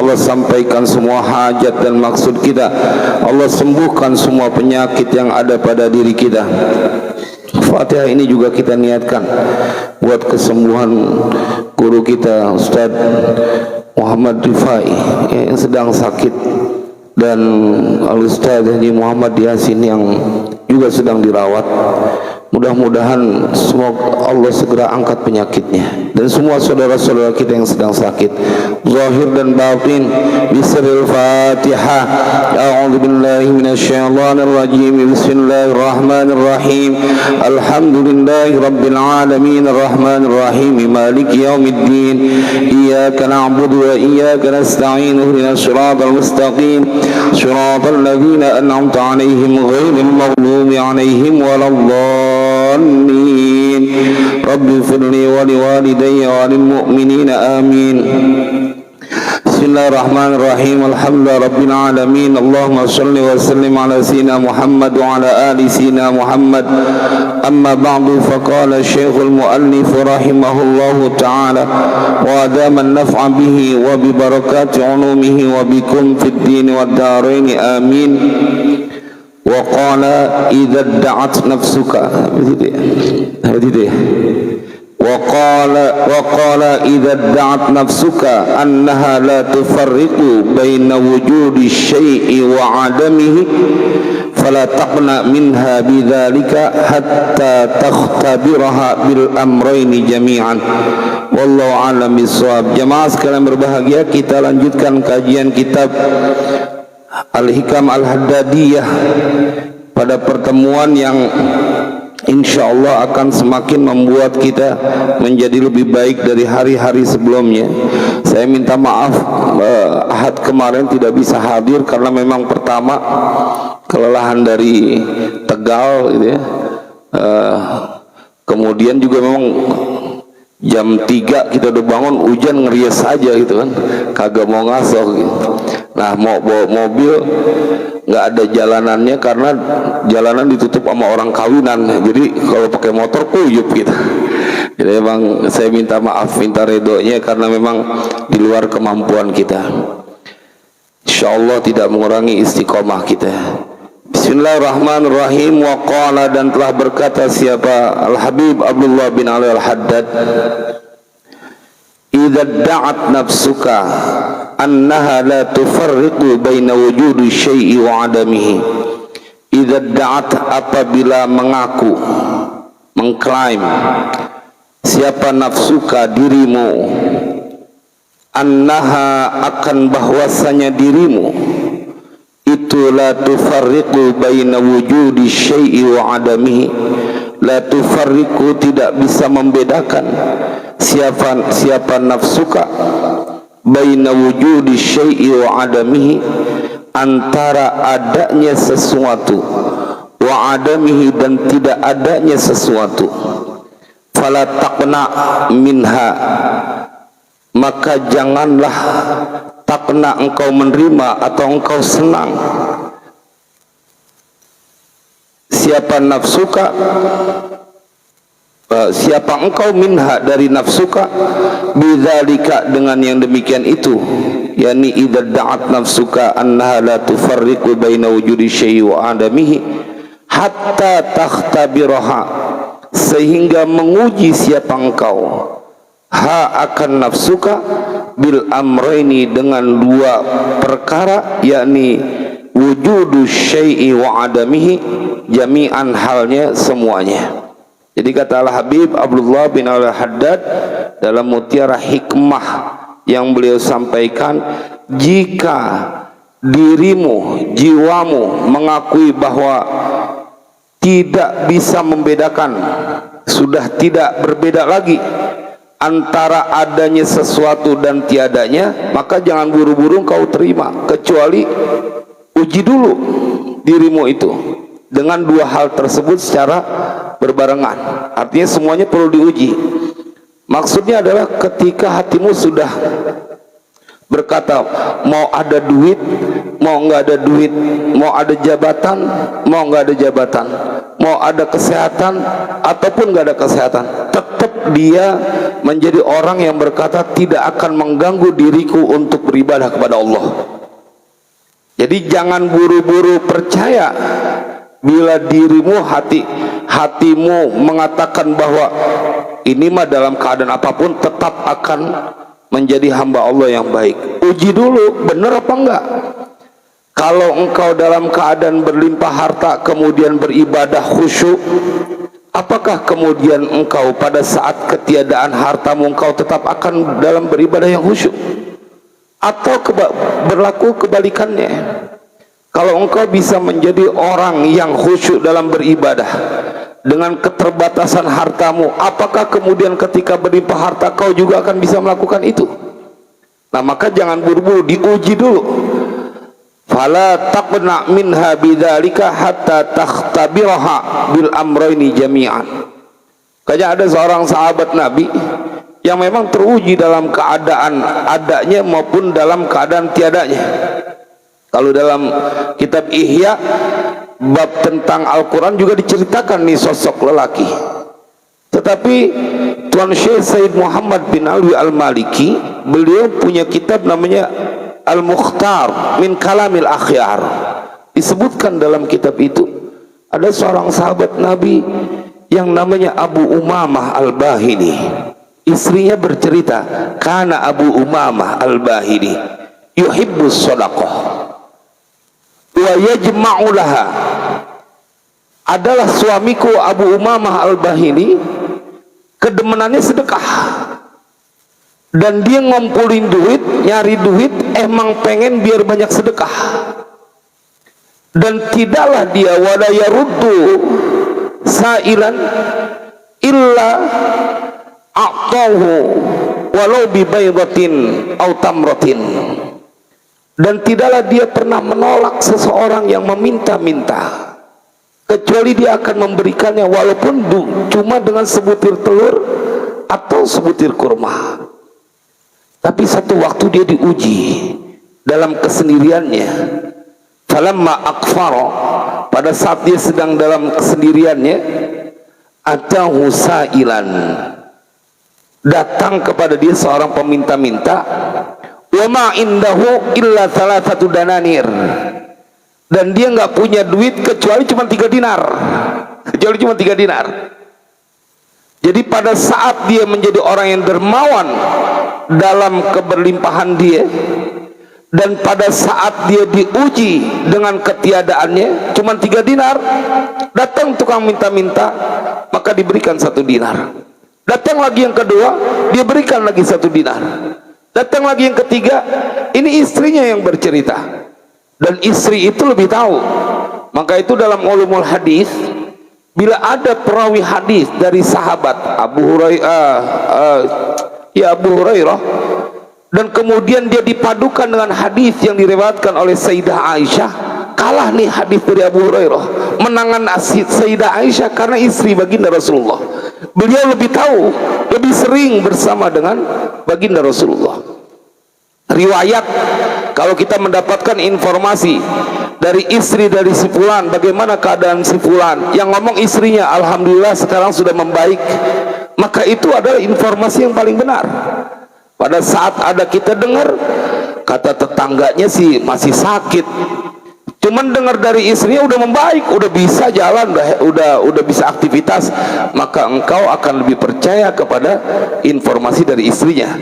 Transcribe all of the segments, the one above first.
Allah sampaikan semua hajat dan maksud kita. Allah sembuhkan semua penyakit yang ada pada diri kita. Fatihah ini juga kita niatkan buat kesembuhan guru kita Ustaz Muhammad Rifai yang sedang sakit, dan Al-Ustaz Haji Muhammad Yasin yang juga sedang dirawat. Mudah-mudahan semoga Allah segera angkat penyakitnya, dan semua saudara-saudara kita yang sedang sakit zahir dan batin. Bismil Fatihah. A'udzu billahi minasyaitonir rajim. Bismillahirrahmanirrahim. Alhamdulillahi rabbil alamin arrahmanir rahim maliki yaumiddin. Iyyaka na'budu wa iyyaka nasta'in. Ihdinas siratal mustaqim. Siratal ladzina an'amta 'alaihim ghairil maghdubi 'alaihim waladdallin. Rabbi firli wa liwalidayya wa lil mu'minina amin. Bismillahirrahmanirrahim. Alhamdulillah rabbil alamin. Allahumma shalli wa sallim ala sayyidina Muhammad wa ala ali sayyidina Muhammad. Amma ba'du, faqala Syekhul Muallif rahimahullahu ta'ala wa adama an-naf'a bihi wa bi barakati 'ulumihi wa bikum fid din wad darain amin. Wa qala idza da'at nafsuka wa qala idza da'at nafsuka annaha la tufarriqu baina wujudi syai'i wa 'adamihi fala taqna minha bidzalika hatta takhtabiraha bil amrayni jami'an. Wallahu a'lam bissawab. Jamaah sekalian berbahagia, kita lanjutkan kajian kitab Al-Hikam Al-Haddadiyah pada pertemuan yang insyaallah akan semakin membuat kita menjadi lebih baik dari hari-hari sebelumnya. Saya minta maaf Ahad kemarin tidak bisa hadir karena memang pertama kelelahan dari Tegal gitu ya. Kemudian juga memang jam 3 kita udah bangun, hujan ngerias aja gitu kan, kagak mau ngasoh gitu. Nah, mau bawa mobil nggak ada jalanannya karena jalanan ditutup sama orang kawinan. Jadi kalau pakai motor kuyup gitu. Jadi memang saya minta maaf, minta redonya karena memang di luar kemampuan kita. Insyaallah tidak mengurangi istiqomah kita. Bismillahirrahmanirrahim. Wa qala, dan telah berkata siapa? Al-Habib Abdullah bin Ali Al-Haddad, idza da'at nafsuka annaha la tufarriqu baina wujudi syai'i wa 'adamihi. Idza da'at, apabila mengaku, mengklaim, siapa nafsuka, dirimu, annaha, akan bahwasanya dirimu itu la tufarriqu baina wujudi syai'i wa 'adamihi, la tufarriqu, tidak bisa membedakan siapa nafsuka baina wujudi syai'i wa 'adamihi, antara adanya sesuatu, wa 'adamihi, dan tidak adanya sesuatu. Fala taqna minha, maka janganlah takna, engkau menerima atau engkau senang, siapa nafsuka, siapa engkau, minha, dari nafsuka, bidzalika, dengan yang demikian itu, yakni idza da'at nafsuka annaha la tufarriqu baina wujudi syai'i wa 'adamihi hatta takhtabiraha, sehingga menguji siapa engkau, ha, akan nafsuka, bil amraini, dengan dua perkara, yakni wujudu syai'i wa 'adamihi, jami'an, halnya semuanya. Jadi kata Al-Habib Abdullah bin Al-Haddad dalam Mutiara Hikmah yang beliau sampaikan, jika dirimu, jiwamu mengakui bahwa tidak bisa membedakan, sudah tidak berbeda lagi antara adanya sesuatu dan tiadanya, maka jangan buru-buru kau terima, kecuali uji dulu dirimu itu dengan dua hal tersebut secara berbarengan. Artinya semuanya perlu diuji. Maksudnya adalah ketika hatimu sudah berkata mau ada duit, mau nggak ada duit, mau ada jabatan, mau nggak ada jabatan, mau ada kesehatan ataupun nggak ada kesehatan, tetap dia menjadi orang yang berkata tidak akan mengganggu diriku untuk beribadah kepada Allah. Jadi jangan buru-buru percaya bila hatimu mengatakan bahwa ini mah dalam keadaan apapun tetap akan menjadi hamba Allah yang baik. Uji dulu benar apa enggak. Kalau engkau dalam keadaan berlimpah harta kemudian beribadah khusyuk, apakah kemudian engkau pada saat ketiadaan hartamu engkau tetap akan dalam beribadah yang khusyuk? Atau berlaku kebalikannya? Kalau engkau bisa menjadi orang yang khusyuk dalam beribadah dengan keterbatasan hartamu, apakah kemudian ketika berlimpah harta kau juga akan bisa melakukan itu? Nah, maka jangan buru-buru, diuji dulu. Fala taqna minha bidzalika hatta takhtabiraha bil amrayni jami'an. Kayak ada seorang sahabat Nabi yang memang teruji dalam keadaan adanya maupun dalam keadaan tiadanya. Kalau dalam kitab Ihya bab tentang Al-Quran juga diceritakan nih sosok lelaki. Tetapi Tuan Syekh Said Muhammad bin Alwi Al-Maliki, beliau punya kitab namanya Al-Mukhtar min Kalamil Akhyar. Disebutkan dalam kitab itu ada seorang sahabat Nabi yang namanya Abu Umamah Al-Bahili. Istrinya bercerita, karena Abu Umamah Al-Bahili yuhibbus shadaqah wa yajma'u laha. Adalah suamiku Abu Umamah Al-Bahili, kedemenannya sedekah, dan dia ngumpulin duit, nyari duit emang pengen biar banyak sedekah, dan tidaklah dia wala yaruddu sa'ilan illa a'tahu walau bi baydatin aw tamratin. Dan tidaklah dia pernah menolak seseorang yang meminta-minta, kecuali dia akan memberikannya walaupun cuma dengan sebutir telur atau sebutir kurma. Tapi satu waktu dia diuji dalam kesendiriannya. Falamma akfara, pada saat dia sedang dalam kesendiriannya, atahu sa'ilan, datang kepada dia seorang peminta-minta, wa ma indahu illa thalathatu dananir, dan dia nggak punya duit kecuali cuma 3 dinar. Jadi pada saat dia menjadi orang yang dermawan dalam keberlimpahan dia, dan pada saat dia diuji dengan ketiadaannya cuma 3 dinar, datang tukang minta-minta, maka diberikan 1 dinar. Datang lagi yang kedua, dia berikan lagi 1 dinar. Datang lagi yang ketiga, ini istrinya yang bercerita, dan istri itu lebih tahu. Maka itu dalam ulumul hadis, bila ada perawi hadis dari sahabat Abu Hurairah, dan kemudian dia dipadukan dengan hadis yang diriwayatkan oleh Sayyidah Aisyah, kalah nih hadis dari Abu Hurairah, menangan Sayyidah Aisyah karena istri baginda Rasulullah. Beliau lebih tahu, lebih sering bersama dengan baginda Rasulullah. Riwayat, kalau kita mendapatkan informasi dari istri dari si fulan, bagaimana keadaan si fulan, yang ngomong istrinya alhamdulillah sekarang sudah membaik, maka itu adalah informasi yang paling benar. Pada saat ada kita dengar kata tetangganya sih masih sakit, cuman dengar dari istrinya udah membaik, udah bisa jalan, udah bisa aktivitas, maka engkau akan lebih percaya kepada informasi dari istrinya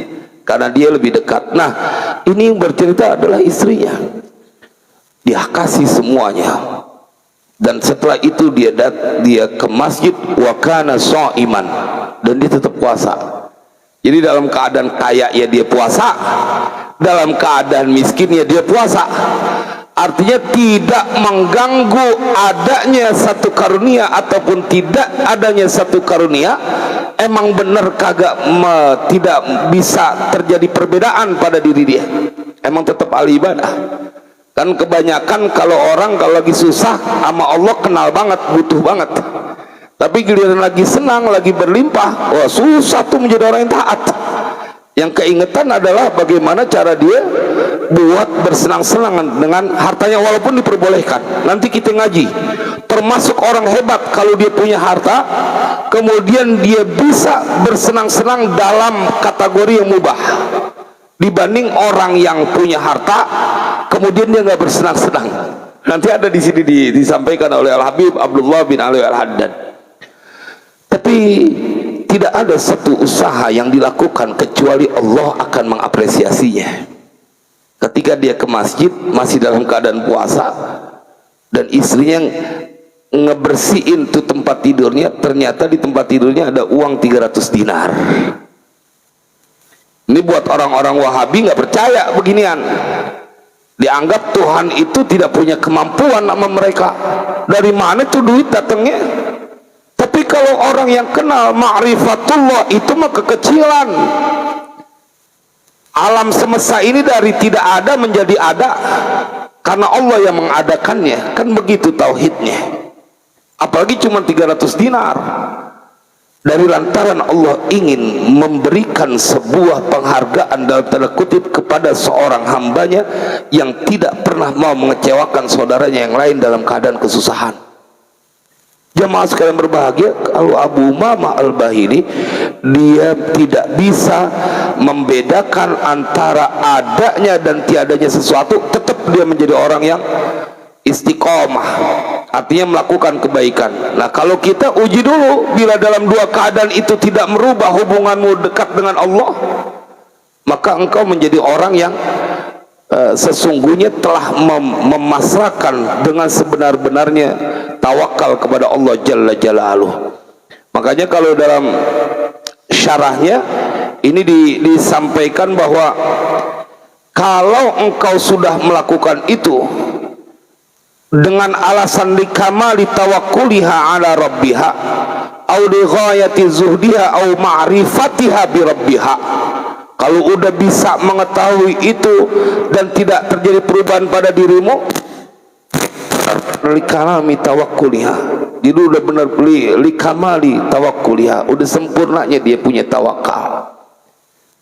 karena dia lebih dekat. Nah, ini yang bercerita adalah istrinya. Dia kasih semuanya, dan setelah itu dia ke masjid, wa kana sha'iman, dan dia tetap puasa. Jadi dalam keadaan kaya ya dia puasa, dalam keadaan miskin ya dia puasa. Artinya tidak mengganggu adanya satu karunia ataupun tidak adanya satu karunia. Emang benar tidak bisa terjadi perbedaan pada diri dia. Emang tetap ahli ibadah. Kan kebanyakan kalau orang kalau lagi susah sama Allah kenal banget, butuh banget. Tapi giliran lagi senang, lagi berlimpah, wah susah tuh menjadi orang yang taat. Yang keingetan adalah bagaimana cara dia buat bersenang-senang dengan hartanya walaupun diperbolehkan. Nanti kita ngaji, termasuk orang hebat kalau dia punya harta, kemudian dia bisa bersenang-senang dalam kategori yang mubah, dibanding orang yang punya harta kemudian dia nggak bersenang-senang. Nanti ada di sini disampaikan oleh Al Habib Abdullah bin Ali Al Haddad. Tapi tidak ada satu usaha yang dilakukan kecuali Allah akan mengapresiasinya. Ketika dia ke masjid masih dalam keadaan puasa dan istrinya ngebersihin tuh tempat tidurnya, ternyata di tempat tidurnya ada uang 300 dinar. Ini buat orang-orang Wahabi nggak percaya beginian. Dianggap Tuhan itu tidak punya kemampuan sama mereka. Dari mana tuh duit datangnya? Tapi kalau orang yang kenal ma'rifatullah itu mah kekecilan. Alam semesta ini dari tidak ada menjadi ada karena Allah yang mengadakannya. Kan begitu tauhidnya. Apalagi cuma 300 dinar. Dari lantaran Allah ingin memberikan sebuah penghargaan dalam tanda kutip kepada seorang hambanya yang tidak pernah mau mengecewakan saudaranya yang lain dalam keadaan kesusahan. Jamaah sekalian berbahagia, kalau Abu Umamah Al-Bahili dia tidak bisa membedakan antara adanya dan tiadanya sesuatu, tetap dia menjadi orang yang istiqomah, artinya melakukan kebaikan. Nah, kalau kita uji dulu, bila dalam dua keadaan itu tidak merubah hubunganmu dekat dengan Allah, maka engkau menjadi orang yang sesungguhnya telah memasrahkan dengan sebenar-benarnya tawakal kepada Allah Jalla Jalaluh. Makanya kalau dalam syarahnya ini disampaikan bahwa kalau engkau sudah melakukan itu dengan alasan likamali tawakkuliha ala rabbiha au li ghayati zuhdiha au ma'rifatiha bi rabbiha, kalau udah bisa mengetahui itu dan tidak terjadi perubahan pada dirimu, likamali tawakkuliha, jadi udah benar likamali tawakkuliha, udah sempurnanya dia punya tawakal.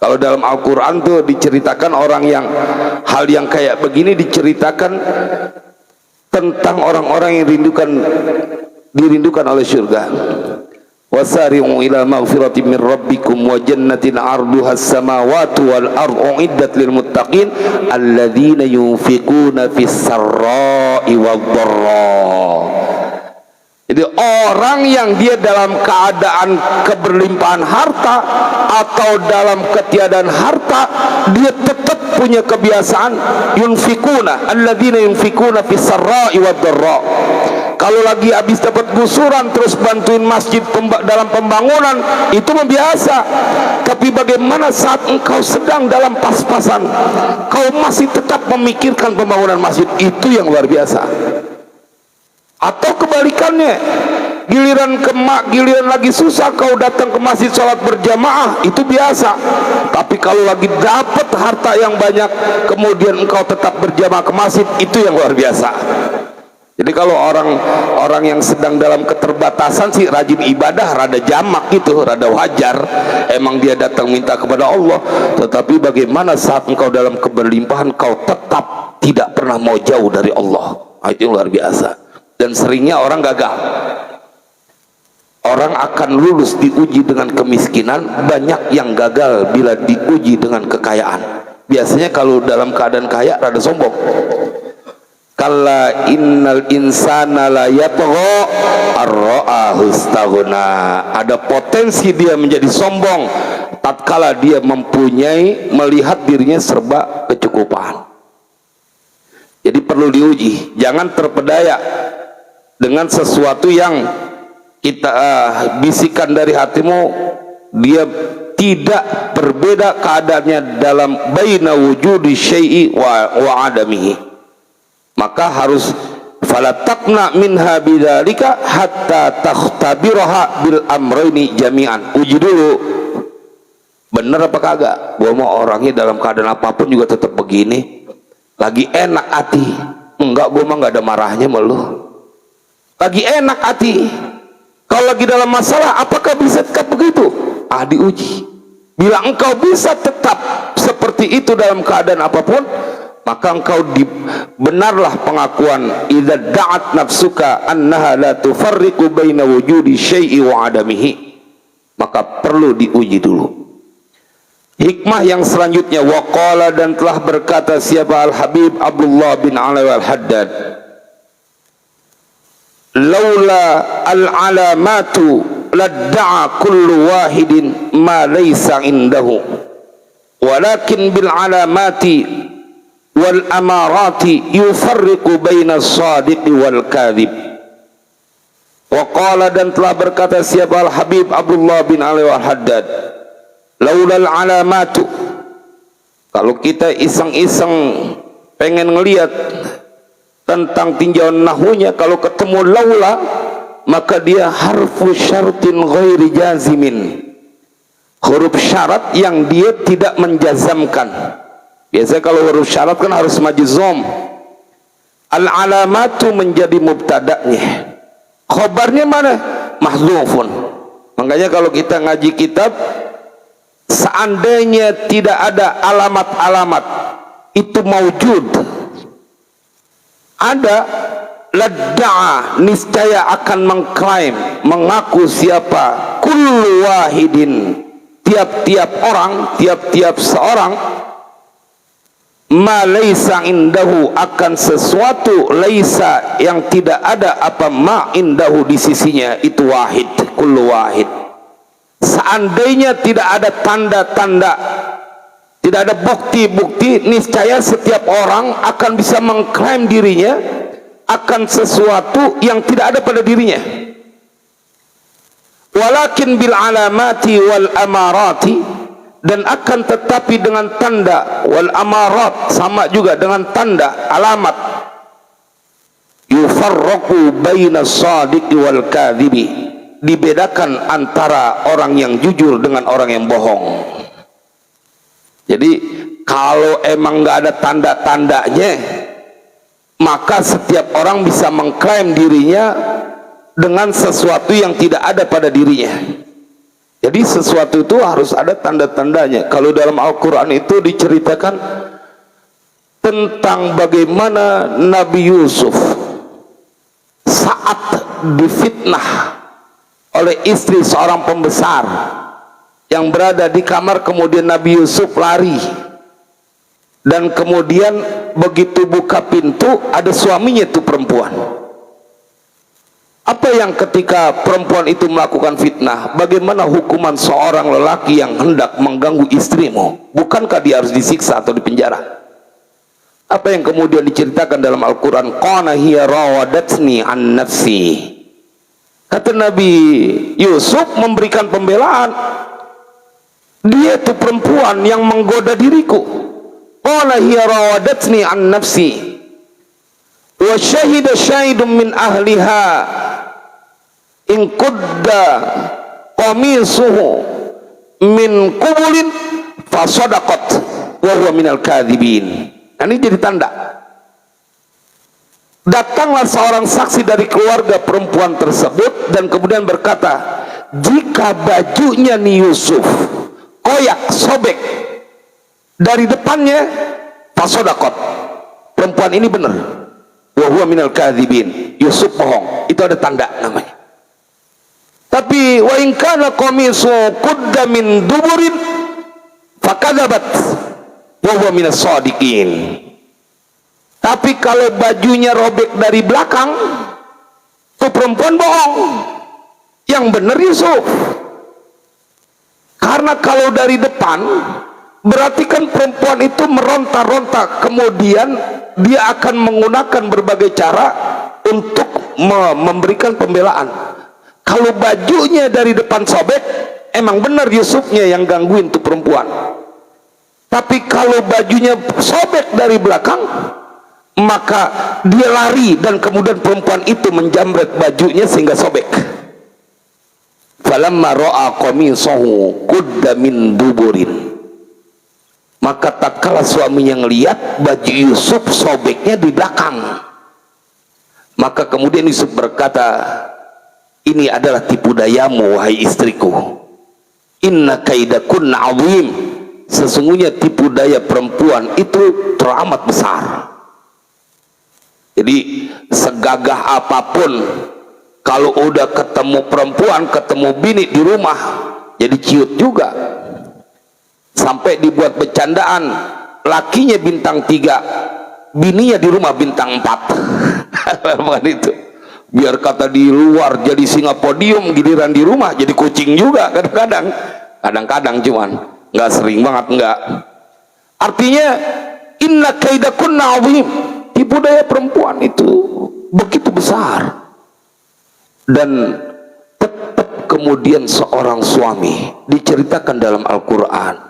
Kalau dalam Al-Quran tuh diceritakan orang yang hal yang kayak begini diceritakan tentang orang-orang yang dirindukan oleh surga. Wasari'u ila maghfiratin min rabbikum wa jannatin 'arduha as-samawati wal ardu uiddat lil muttaqin alladzina yunfiquna fis sarra'i wad dharra. Jadi orang yang dia dalam keadaan keberlimpahan harta atau dalam ketiadaan harta, dia tetap punya kebiasaan yunfikuna, alladzina yunfikuna fis sarra'i wad dharra. Kalau lagi habis dapat gusuran terus bantuin masjid dalam pembangunan, itu biasa. Tapi bagaimana saat engkau sedang dalam pas-pasan, kau masih tetap memikirkan pembangunan masjid, itu yang luar biasa. Atau kebalikannya, giliran lagi susah kau datang ke masjid sholat berjamaah, itu biasa. Tapi kalau lagi dapat harta yang banyak kemudian engkau tetap berjamaah ke masjid, itu yang luar biasa. Jadi kalau orang yang sedang dalam keterbatasan sih rajin ibadah, rada jamak gitu, rada wajar, emang dia datang minta kepada Allah. Tetapi bagaimana saat engkau dalam keberlimpahan kau tetap tidak pernah mau jauh dari Allah, itu yang luar biasa. Dan seringnya orang gagal. Orang akan lulus diuji dengan kemiskinan, banyak yang gagal bila diuji dengan kekayaan. Biasanya kalau dalam keadaan kaya rada sombong. Kalla innal insana la yatgha ar-ra'ahu istaghna. Ada potensi dia menjadi sombong tatkala dia melihat dirinya serba kecukupan. Jadi perlu diuji, jangan terpedaya dengan sesuatu yang kita bisikan dari hatimu, dia tidak berbeda keadaannya dalam baina wujudi syai'i wa adamihi. Maka harus falatakna minha bidzalika hatta takhtabiraha bil amrayni jami'an. Uji dulu, bener apa kagak? Gua mau orangnya dalam keadaan apapun juga tetap begini, lagi enak hati, enggak, gua mah nggak ada marahnya sama lu. Lagi enak hati, kalau lagi dalam masalah apakah bisa tetap begitu? Diuji. Bila engkau bisa tetap seperti itu dalam keadaan apapun, maka engkau benarlah pengakuan idza da'at nafsuka annaha la tufarriqu baina wujudi syai'i wa adamihi, maka perlu diuji dulu. Hikmah yang selanjutnya, waqala, dan telah berkata siapa Al-Habib Abdullah bin Ali Al-Haddad, laula al-alamatu ladda'a kullu wahidin ma laysa indahu walakin bil alamati wal amarati yufarriqu baina as-sadiqi wal kadhib. Waqala, dan telah berkata siapa Al-Habib Abdullah bin Ali Al-Haddad, laulal alamatu, kalau kita iseng-iseng pengen ngelihat tentang tinjauan nahunya, kalau ketemu laula maka dia harfu syartin ghairi jazimin, huruf syarat yang dia tidak menjazamkan. Biasanya kalau huruf syarat kan harus majzum. Al-alamatu menjadi mubtada'nya, khobarnya mana? Mahdzufun. Makanya kalau kita ngaji kitab, seandainya tidak ada alamat-alamat itu maujud, ada, ladda'a, niscaya akan mengklaim, mengaku siapa, kullu wahidin, tiap-tiap orang, tiap-tiap seorang, ma laisa indahu, akan sesuatu laisa yang tidak ada apa ma indahu di sisinya, itu wahid, kullu wahid. Seandainya tidak ada tanda-tanda, tidak ada bukti-bukti, niscaya setiap orang akan bisa mengklaim dirinya akan sesuatu yang tidak ada pada dirinya. Walakin bil alamati wal amarati, dan akan tetapi dengan tanda, wal amarat sama juga dengan tanda, alamat, yufarraqu baina as-sadiqi wal kadhibi, dibedakan antara orang yang jujur dengan orang yang bohong. Jadi kalau emang nggak ada tanda-tandanya, maka setiap orang bisa mengklaim dirinya dengan sesuatu yang tidak ada pada dirinya. Jadi sesuatu itu harus ada tanda-tandanya. Kalau dalam Al-Quran itu diceritakan tentang bagaimana Nabi Yusuf saat difitnah oleh istri seorang pembesar yang berada di kamar, kemudian Nabi Yusuf lari, dan kemudian begitu buka pintu ada suaminya itu perempuan. Apa yang ketika perempuan itu melakukan fitnah, bagaimana hukuman seorang lelaki yang hendak mengganggu istrimu? Bukankah dia harus disiksa atau dipenjara? Apa yang kemudian diceritakan dalam Al-Quran, qala hiya rawadatni an nafsi, kata Nabi Yusuf memberikan pembelaan, dia itu perempuan yang menggoda diriku. Qala hiya rawadatni an nafsi wa syahida syahidun min ahliha in qudda qamisuhu min qubulin fasadaqat wa huwa minal kadhibin. Ini jadi tanda. Datanglah seorang saksi dari keluarga perempuan tersebut dan kemudian berkata, jika bajunya nih Yusuf koyak, sobek dari depannya, fasadaqat, perempuan ini benar, wa huwa minal kadhibin, Yusuf bohong. Itu ada tanda namanya. Tapi wa in kana qamisu qudda min duburin fakadzabat wa huwa minas shadiqin. Tapi kalau bajunya robek dari belakang, tuh perempuan bohong, yang benar Yusuf. Karena kalau dari depan, berarti kan perempuan itu meronta-ronta, kemudian dia akan menggunakan berbagai cara untuk memberikan pembelaan. Kalau bajunya dari depan sobek, emang benar Yusufnya yang gangguin tuh perempuan. Tapi kalau bajunya sobek dari belakang, maka dia lari dan kemudian perempuan itu menjamret bajunya sehingga sobek. Falamma ra'a qamisahu qudda min duburin, maka tatkala suaminya ngelihat baju Yusuf sobeknya di belakang, maka kemudian Yusuf berkata, ini adalah tipu dayamu wahai istriku, inna kaidakunna azim, sesungguhnya tipu daya perempuan itu teramat besar. Jadi segagah apapun, kalau udah ketemu perempuan, ketemu bini di rumah, jadi ciut juga. Sampai dibuat bercandaan, lakinya bintang 3, bininya di rumah bintang 4. Itu biar kata di luar jadi singa podium, giliran di rumah jadi kucing juga kadang-kadang cuman nggak sering banget, nggak. Artinya inna kaidakunna azim, tipu daya perempuan itu begitu besar. Dan tetap kemudian seorang suami diceritakan dalam Al-Quran,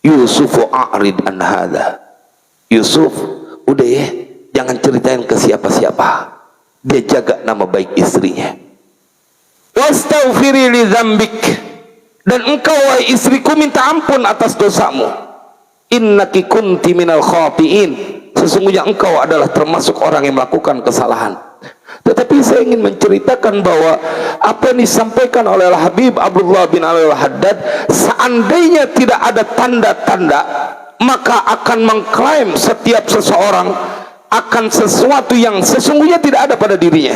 Yusufu a'rid an hadha, Yusuf udah ya, jangan ceritain ke siapa-siapa. Dia jaga nama baik istrinya. Wastaghfiri li dzambik, dan engkau wahai istriku minta ampun atas dosamu. Innaki kunti minal khati'in, sesungguhnya engkau adalah termasuk orang yang melakukan kesalahan. Tetapi saya ingin menceritakan bahwa apa yang disampaikan oleh Habib Abdullah bin Al-Haddad, seandainya tidak ada tanda-tanda, maka akan mengklaim setiap seseorang akan sesuatu yang sesungguhnya tidak ada pada dirinya.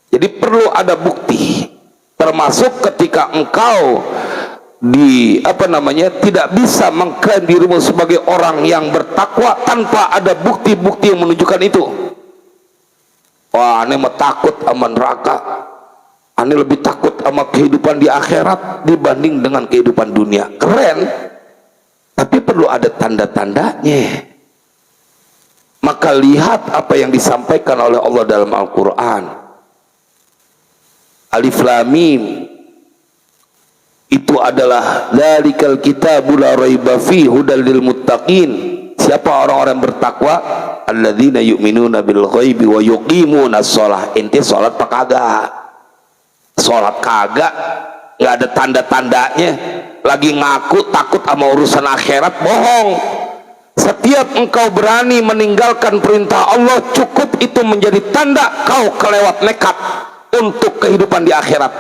Jadi perlu ada bukti, termasuk ketika engkau tidak bisa mengklaim dirimu sebagai orang yang bertakwa tanpa ada bukti-bukti yang menunjukkan itu. Wah, aneh mah takut sama neraka, aneh lebih takut sama kehidupan di akhirat dibanding dengan kehidupan dunia. Keren, tapi perlu ada tanda-tandanya. Maka lihat apa yang disampaikan oleh Allah dalam Al-Quran. Alif Lam Mim, itu adalah dzalikal kitabu la raiba fihi hudal lil muttaqin. Siapa orang-orang bertakwa? Alladzina yu'minuna bil ghaibi wa yuqimunas shalah. Ente salat apa kagak? Salat kagak, nggak ada tanda-tandanya, lagi ngaku takut sama urusan akhirat, bohong. Setiap engkau berani meninggalkan perintah Allah, cukup itu menjadi tanda kau kelewat nekat untuk kehidupan di akhirat.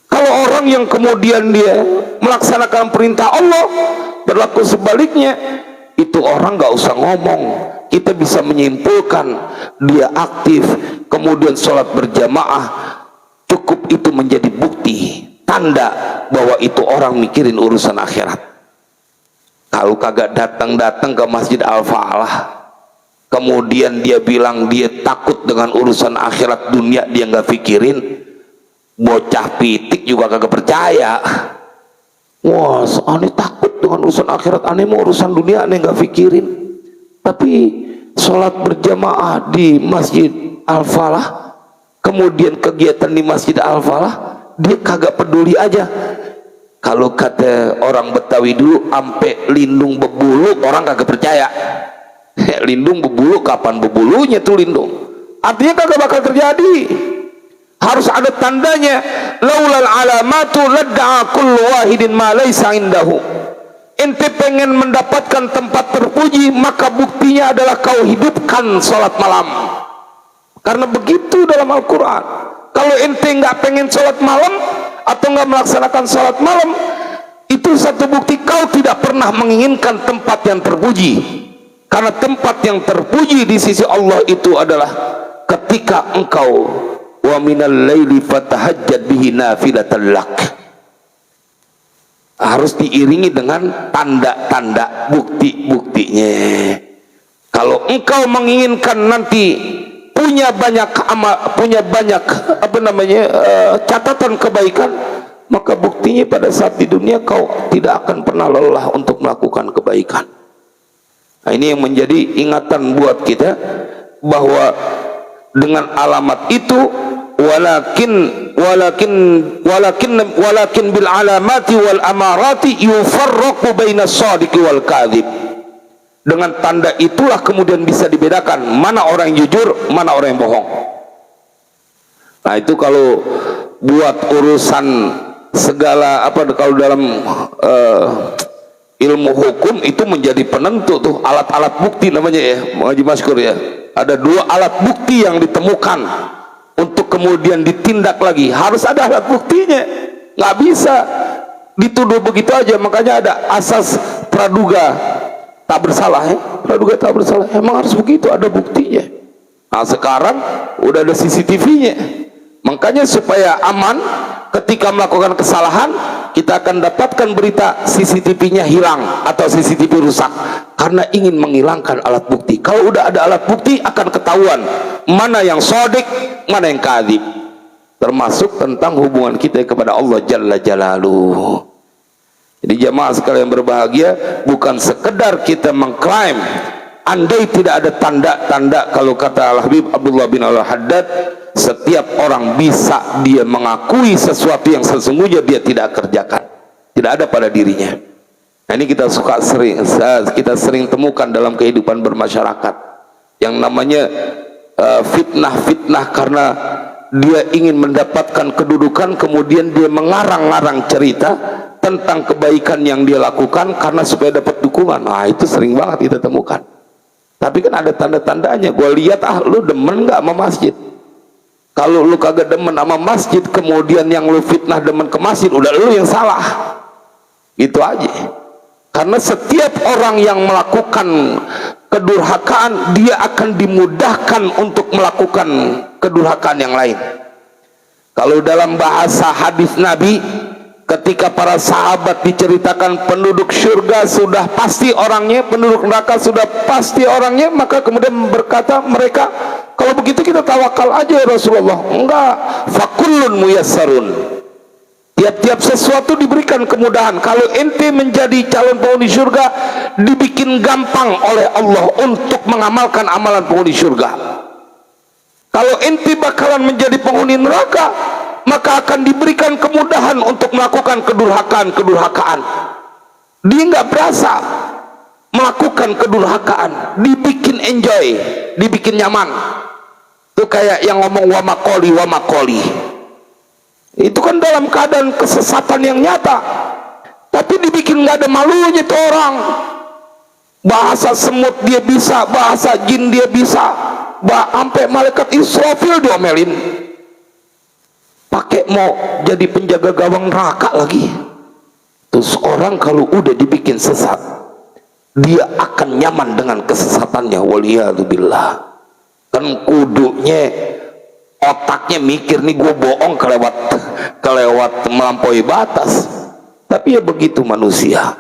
Kalau orang yang kemudian dia melaksanakan perintah Allah, berlaku sebaliknya, itu orang nggak usah ngomong, kita bisa menyimpulkan dia aktif, kemudian sholat berjamaah, cukup itu menjadi bukti, tanda bahwa itu orang mikirin urusan akhirat. Kalau kagak datang-datang ke Masjid Al-Falah, kemudian dia bilang dia takut dengan urusan akhirat, dunia dia nggak pikirin, bocah pitik juga kagak percaya. Wah, aneh takut dengan urusan akhirat, aneh mau urusan dunia aneh nggak pikirin. Tapi sholat berjamaah di Masjid Al-Falah, kemudian kegiatan di Masjid Al-Falah, dia kagak peduli aja. Kalau kata orang Betawi dulu, ampe lindung bebulu orang kagak percaya. Lindung bebulu, kapan bebulunya tuh lindung? Artinya kagak bakal terjadi. Harus ada tandanya. Laulal alamatu ladda'a kullu wahidin ma laysa indahu. Ente pengen mendapatkan tempat terpuji, maka buktinya adalah kau hidupkan sholat malam. Karena begitu dalam Al-Quran. Kalau ente nggak pengen sholat malam atau nggak melaksanakan sholat malam, itu satu bukti kau tidak pernah menginginkan tempat yang terpuji. Karena tempat yang terpuji di sisi Allah itu adalah ketika engkau wa minal laili fatahajjad bihi nafilatan lak, harus diiringi dengan tanda-tanda, bukti-buktinya. Kalau engkau menginginkan nanti punya banyak catatan kebaikan, maka buktinya pada saat di dunia kau tidak akan pernah lelah untuk melakukan kebaikan. Nah, ini yang menjadi ingatan buat kita bahwa dengan alamat itu, walakin bil alamati wal amarati yufarraqu bainas shadiqi wal kadhib. Dengan tanda itulah kemudian bisa dibedakan mana orang yang jujur, mana orang yang bohong. Nah, itu kalau buat urusan segala kalau dalam ilmu hukum itu menjadi penentu tuh, alat-alat bukti namanya ya, Haji Maskur ya. Ada 2 alat bukti yang ditemukan untuk kemudian ditindak lagi, harus ada alat buktinya. Nggak bisa dituduh begitu aja. Makanya ada asas praduga tak bersalah ya. Praduga tak bersalah, emang harus begitu, ada buktinya. Nah sekarang udah ada CCTV-nya, makanya supaya aman ketika melakukan kesalahan, kita akan dapatkan berita CCTV-nya hilang atau CCTV rusak, karena ingin menghilangkan alat bukti. Kalau udah ada alat bukti akan ketahuan mana yang sodik, mana yang kadhib, termasuk tentang hubungan kita kepada Allah Jalla Jalaluhu. Jadi jamaah sekalian berbahagia, bukan sekedar kita mengklaim, andai tidak ada tanda-tanda, kalau kata Al-Habib Abdullah bin Al-Haddad, setiap orang bisa dia mengakui sesuatu yang sesungguhnya dia tidak kerjakan, tidak ada pada dirinya. Nah ini kita sering temukan dalam kehidupan bermasyarakat, yang namanya fitnah-fitnah, karena dia ingin mendapatkan kedudukan, kemudian dia mengarang-arang cerita tentang kebaikan yang dia lakukan karena supaya dapat dukungan. Nah itu sering banget kita temukan. Tapi kan ada tanda-tandanya. Gue lihat, lu demen nggak sama masjid? Kalau lu kagak demen sama masjid, kemudian yang lu fitnah demen ke masjid, udah lu yang salah. Gitu aja. Karena setiap orang yang melakukan kedurhakaan, dia akan dimudahkan untuk melakukan kedurhakaan yang lain. Kalau dalam bahasa hadis Nabi, ketika para sahabat diceritakan penduduk surga sudah pasti orangnya, penduduk neraka sudah pasti orangnya, maka kemudian berkata mereka, kalau begitu kita tawakal aja ya Rasulullah. Enggak, fakullun muyassarun, tiap-tiap sesuatu diberikan kemudahan. Kalau ente menjadi calon penghuni surga, dibikin gampang oleh Allah untuk mengamalkan amalan penghuni surga. Kalau ente bakalan menjadi penghuni neraka, maka akan diberikan kemudahan untuk melakukan kedurhakaan. Dia nggak berasa melakukan kedurhakaan, dibikin enjoy, dibikin nyaman. Itu kayak yang ngomong wa makoli. Itu kan dalam keadaan kesesatan yang nyata, tapi dibikin nggak ada malunya tuh orang. Bahasa semut dia bisa, bahasa jin dia bisa, sampai malaikat Israfil diomelin. Pakai mau jadi penjaga gawang neraka lagi. Terus orang kalau udah dibikin sesat, dia akan nyaman dengan kesesatannya. Waliyadzubillah. Kan kudunya otaknya mikir, nih gue bohong kelewat melampaui batas. Tapi ya begitu manusia,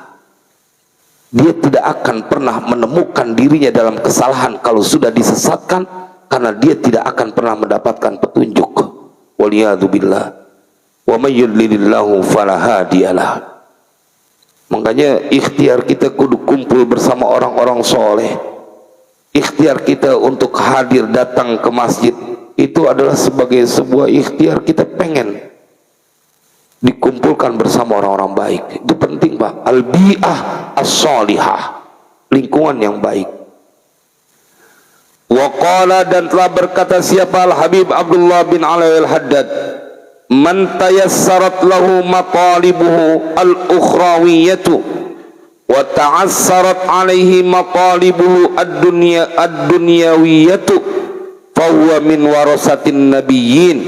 dia tidak akan pernah menemukan dirinya dalam kesalahan kalau sudah disesatkan, karena dia tidak akan pernah mendapatkan petunjuk. Waliyadzubillah. Wa may yudlilillahu fala hadiyalah. Makanya ikhtiar kita kudu kumpul bersama orang-orang soleh. Ikhtiar kita untuk hadir datang ke masjid itu adalah sebagai sebuah ikhtiar, kita pengen dikumpulkan bersama orang-orang baik. Itu penting Pak. Al-bi'ah as-solihah, lingkungan yang baik. Waqala, dan telah berkata siapa Al-Habib Abdullah bin Ali Al-Haddad, man tayassarat lahu matalibuhu al-ukhrawiyatu wa ta'assarat alaihi matalibuhu ad-dunyawiyatu fahuwa min warasatin nabiyyin.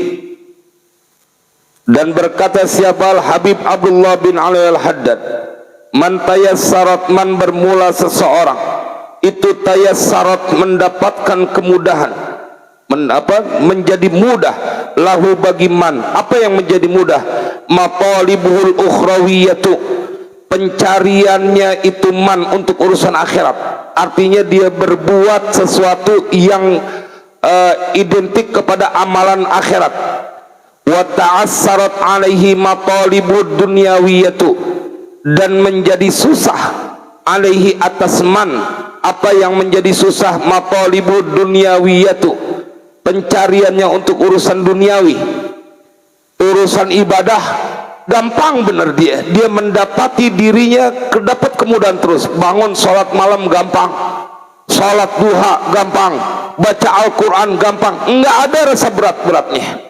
Dan berkata siapa Al-Habib Abdullah bin Ali Al-Haddad, man tayassarat, man bermula seseorang itu tayassarat mendapatkan kemudahan, menjadi mudah, lahu bagi man, apa yang menjadi mudah, matalibuhul ukhrawiyatu, pencariannya itu man untuk urusan akhirat. Artinya dia berbuat sesuatu yang identik kepada amalan akhirat. Wa ta'assarat alaihi matalibud dunyawiyatu, dan menjadi susah alaihi atas man, apa yang menjadi susah, matalibud dunyawiyatu, pencariannya untuk urusan duniawi. Urusan ibadah gampang bener, dia mendapati dirinya dapat kemudahan terus. Bangun sholat malam gampang, sholat duha gampang, baca Al-Quran gampang, nggak ada rasa berat-beratnya.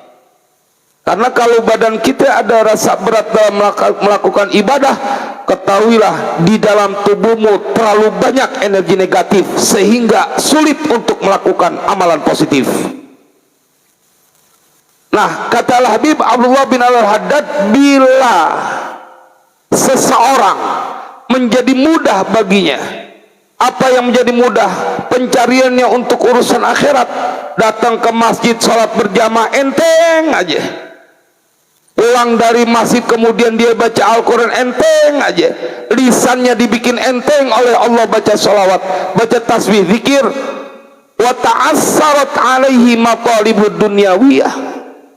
Karena kalau badan kita ada rasa berat dalam melakukan ibadah, ketahuilah di dalam tubuhmu terlalu banyak energi negatif sehingga sulit untuk melakukan amalan positif. Nah, kata Al-Habib Abdullah bin Al-Haddad, bila seseorang menjadi mudah baginya. Apa yang menjadi mudah? Pencariannya untuk urusan akhirat. Datang ke masjid, sholat berjamaah enteng aja. Pulang dari masjid kemudian dia baca Al-Quran enteng aja. Lisannya dibikin enteng oleh Allah, baca sholawat, baca tasbih, zikir. Wa ta'assarat alaihi matalibud dunyawiyah,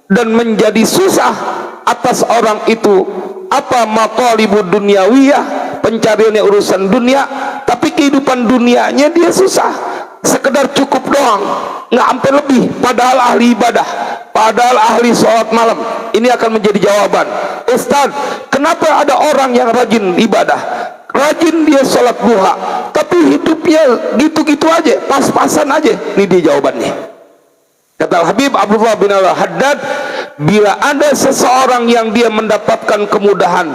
dan menjadi susah atas orang itu apa? Matalibud dunyawiyah, pencariannya urusan dunia, tapi kehidupan dunianya dia susah, sekedar cukup doang, nggak sampai lebih, padahal ahli ibadah, padahal ahli sholat malam. Ini akan menjadi jawaban. Ustaz, kenapa ada orang yang rajin ibadah, rajin dia sholat duha, tapi hidupnya gitu-gitu aja, pas-pasan aja? Ini dia jawabannya. Kata Habib Abdullah bin Al-Haddad, bila ada seseorang yang dia mendapatkan kemudahan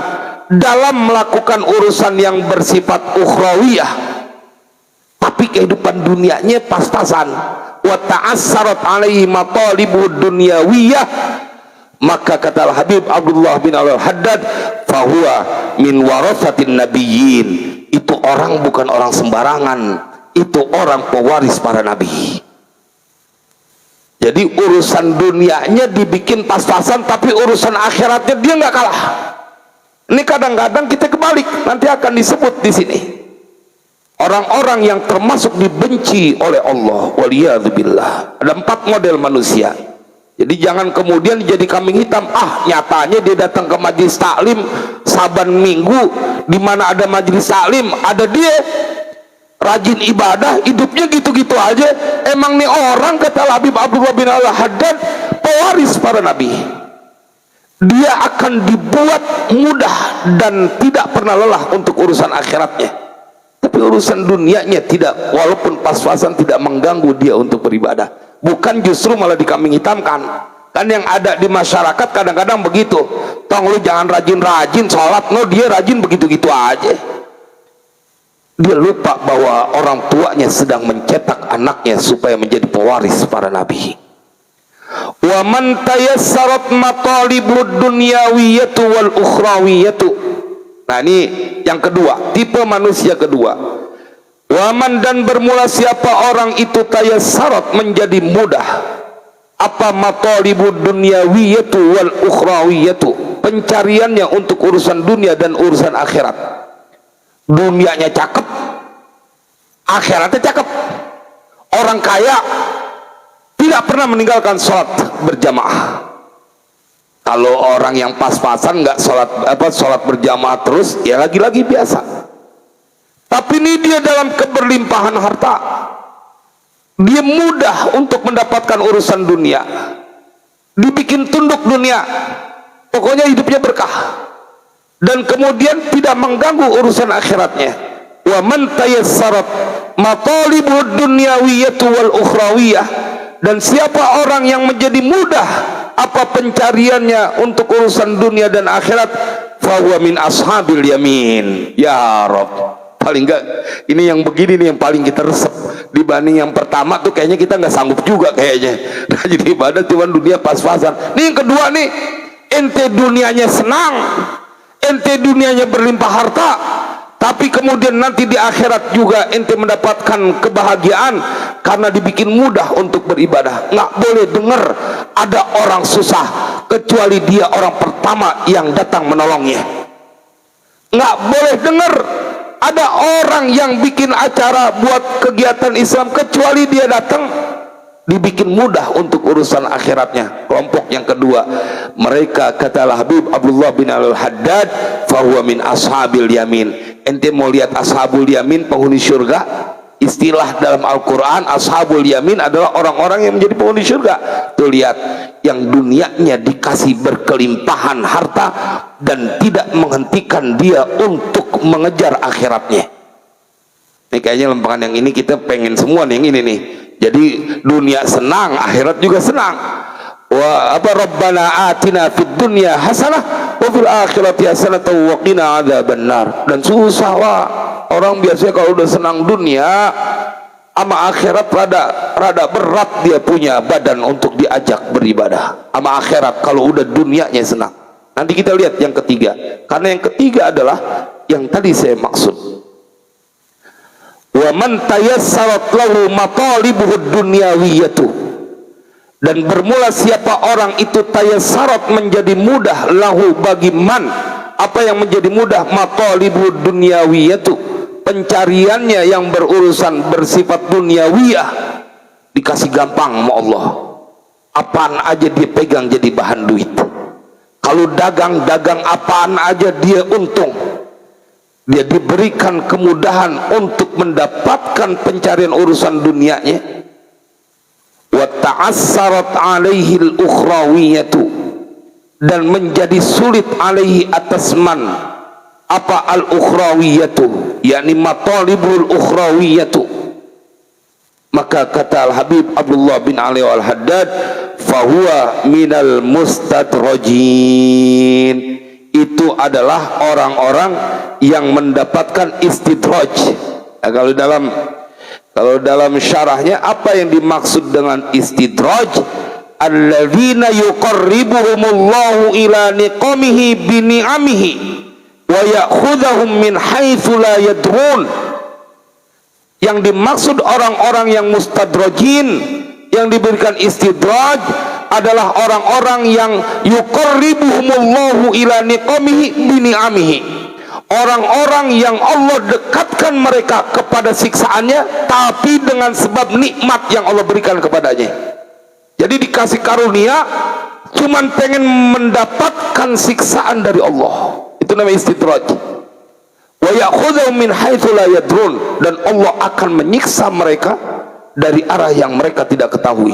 dalam melakukan urusan yang bersifat ukhrawiyah, tapi kehidupan dunianya pas-pasan, wa ta'assarat alaihi matalibud dunyawiyah, maka kata Habib Abdullah bin Al-Haddad, fahuwa min warathatin nabiyyin, itu orang bukan orang sembarangan, itu orang pewaris para nabi. Jadi urusan dunianya dibikin pas-pasan, tapi urusan akhiratnya dia nggak kalah. Ini kadang-kadang kita kebalik, nanti akan disebut di sini. Orang-orang yang termasuk dibenci oleh Allah, waliyadzubillah. Ada 4 model manusia. Jadi jangan kemudian jadi kambing hitam. Nyatanya dia datang ke majelis taklim saban minggu, di mana ada majelis taklim, ada dia rajin ibadah, hidupnya gitu-gitu aja. Emang nih orang, kata Habib Abdullah bin Al-Haddad, pewaris para nabi. Dia akan dibuat mudah dan tidak pernah lelah untuk urusan akhiratnya, tapi urusan dunianya tidak, walaupun pas-pasan tidak mengganggu dia untuk beribadah. Bukan justru malah dikambing hitamkan. Kan yang ada di masyarakat kadang-kadang begitu, tong lu jangan rajin-rajin sholat, no dia rajin begitu-gitu aja. Dia lupa bahwa orang tuanya sedang mencetak anaknya supaya menjadi pewaris para nabi. Wa man tayassarat matalibud dunyawiyatu wal ukhrawiyatu. Nah ini yang kedua, tipe manusia kedua. Waman, dan bermula siapa orang itu tayassarat, menjadi mudah apa? Matalibud dunyawiyatu wal ukhrawiyatu, pencariannya untuk urusan dunia dan urusan akhirat. Dunianya cakep, akhiratnya cakep. Orang kaya tidak pernah meninggalkan sholat berjamaah. Kalau orang yang pas-pasan nggak sholat berjamaah terus, ya lagi-lagi biasa. Tapi ini dia dalam keberlimpahan harta, dia mudah untuk mendapatkan urusan dunia, dibikin tunduk dunia, pokoknya hidupnya berkah, dan kemudian tidak mengganggu urusan akhiratnya. Wa man tayassarat matalibud dunyawiyatu wal ukhrawiyah, dan siapa orang yang menjadi mudah apa pencariannya untuk urusan dunia dan akhirat, fahuwa min ashabil yamin. Ya Rabb, paling enggak ini yang begini nih yang paling kita resep dibanding yang pertama tuh, kayaknya kita nggak sanggup juga kayaknya. Nah, jadi ibadah cuma dunia pas-pasan. Nih yang kedua nih, ente dunianya senang, ente dunianya berlimpah harta, tapi kemudian nanti di akhirat juga ente mendapatkan kebahagiaan karena dibikin mudah untuk beribadah. Nggak boleh dengar ada orang susah kecuali dia orang pertama yang datang menolongnya. Nggak boleh dengar ada orang yang bikin acara buat kegiatan Islam kecuali dia datang dibikin mudah untuk urusan akhiratnya. Kelompok yang kedua, mereka kata Habib Abdullah bin Al-Haddad, fahuwa min ashabil yamin. Ente mau lihat ashabul yamin, penghuni surga? Istilah dalam Al-Quran, ashabul yamin adalah orang-orang yang menjadi penghuni surga. Tuh lihat, yang dunianya dikasih berkelimpahan harta dan tidak menghentikan dia untuk mengejar akhiratnya. Ini kayaknya lempangan yang ini kita pengen semua nih, yang ini nih. Jadi dunia senang, akhirat juga senang. Wa apa rabbana atina fid dunya hasanah wa fil akhirati hasanah wa qina adzabannar. Dan susah lah orang biasanya kalau udah senang dunia sama akhirat rada berat dia punya badan untuk diajak beribadah. Sama akhirat kalau udah dunianya senang. Nanti kita lihat yang ketiga, karena yang ketiga adalah yang tadi saya maksud. Wa man tayassarat lahu matalibuhud dunyawiyatu, dan bermula siapa orang itu tayassarat menjadi mudah lahu bagi man, apa yang menjadi mudah, matalibuhud dunyawiyatu, pencariannya yang berurusan bersifat dunyawiyah, dikasih gampang sama Allah. Apaan aja dia pegang jadi bahan duit. Kalau dagang apaan aja dia untung. Dia diberikan kemudahan untuk mendapatkan pencarian urusan dunianya. Wa ta'assarat alaihi al-ukhrawiyatu, dan menjadi sulit alaihi atas man apa al-ukhrawiyatu, yakni matalibul ukhrawiyatu. Maka kata Al-Habib Abdullah bin Ali Al-Haddad, fahuwa minal mustadrajin, itu adalah orang-orang yang mendapatkan istidraj. Nah, kalau dalam syarahnya, apa yang dimaksud dengan istidraj? Alladzina yuqarribuhumullahu ila niqamihi bi ni'amihi wa ya'khudhuhum min haitsu la yadrun. Yang dimaksud orang-orang yang mustadrajin, yang diberikan istidraj, adalah orang-orang yang yuqarribuhumullahu ila niqamihi bi ni'amihi, orang-orang yang Allah dekatkan mereka kepada siksaannya, tapi dengan sebab nikmat yang Allah berikan kepadanya. Jadi dikasih karunia, cuman pengen mendapatkan siksaan dari Allah. Itu namanya istidraj. Wa ya'khudhuhum min haitsu la yadrun, dan Allah akan menyiksa mereka dari arah yang mereka tidak ketahui.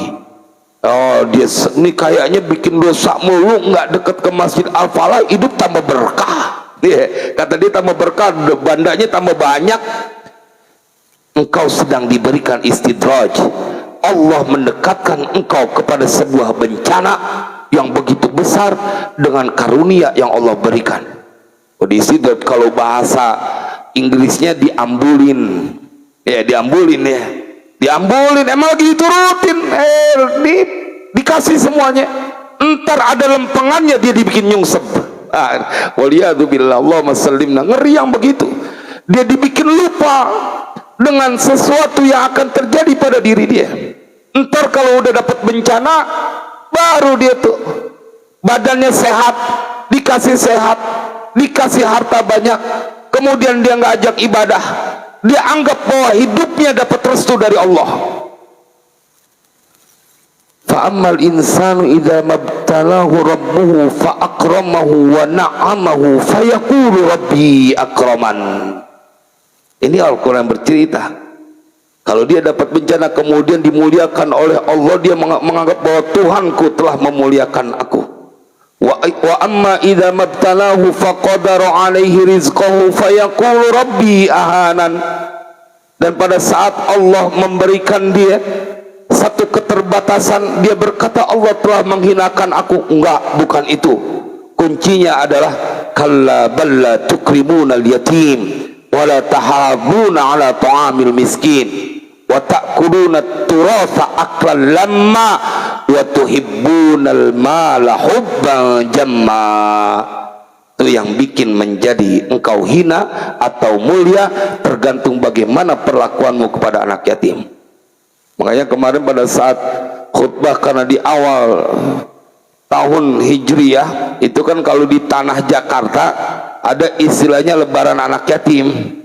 Oh, dia ini kayaknya bikin dosa mulu, nggak dekat ke Masjid Al-Falah, hidup tambah berkah. Kata dia tambah berkah, bandanya tambah banyak. Engkau sedang diberikan istidraj. Allah mendekatkan engkau kepada sebuah bencana yang begitu besar dengan karunia yang Allah berikan. Istidraj kalau bahasa Inggrisnya diambulin. Ya, diambulin ya. Diambulin, emang lagi diturutin, dikasih semuanya. Entar ada lempengannya dia dibikin nyungsep. Waliyadzubillah, Allahumma sallimna. Ngeri yang begitu. Dia dibikin lupa dengan sesuatu yang akan terjadi pada diri dia. Entar kalau udah dapat bencana, baru dia tuh badannya sehat, dikasih sehat, dikasih harta banyak, kemudian dia nggak ajak ibadah, dia anggap bahwa hidupnya dapat restu dari Allah. Fa'ammal insanu idza mabtalahu rabbuhu fa'akramahu wa na'amahu fayaqulu rabbi akraman. Ini Al-Quran bercerita, kalau dia dapat bencana kemudian dimuliakan oleh Allah, dia menganggap bahwa Tuhanku telah memuliakan aku. Wa amma idza mabtalahu faqadara alaihi rizqahu fayaqulu rabbi ahanan. Dan pada saat Allah memberikan dia satu keterbatasan, dia berkata Allah telah menghinakan aku. Enggak, bukan itu. Kuncinya adalah kalla balla tukrimuna al-yatim wa la tahabuna ala ta'amil miskin wa ta'kuluna turatha aklan lamma wa tuhibbunal mala hubban jamma. Itu yang bikin menjadi engkau hina atau mulia tergantung bagaimana perlakuanmu kepada anak yatim. Makanya kemarin pada saat khutbah, karena di awal tahun Hijriyah itu kan kalau di tanah Jakarta ada istilahnya lebaran anak yatim.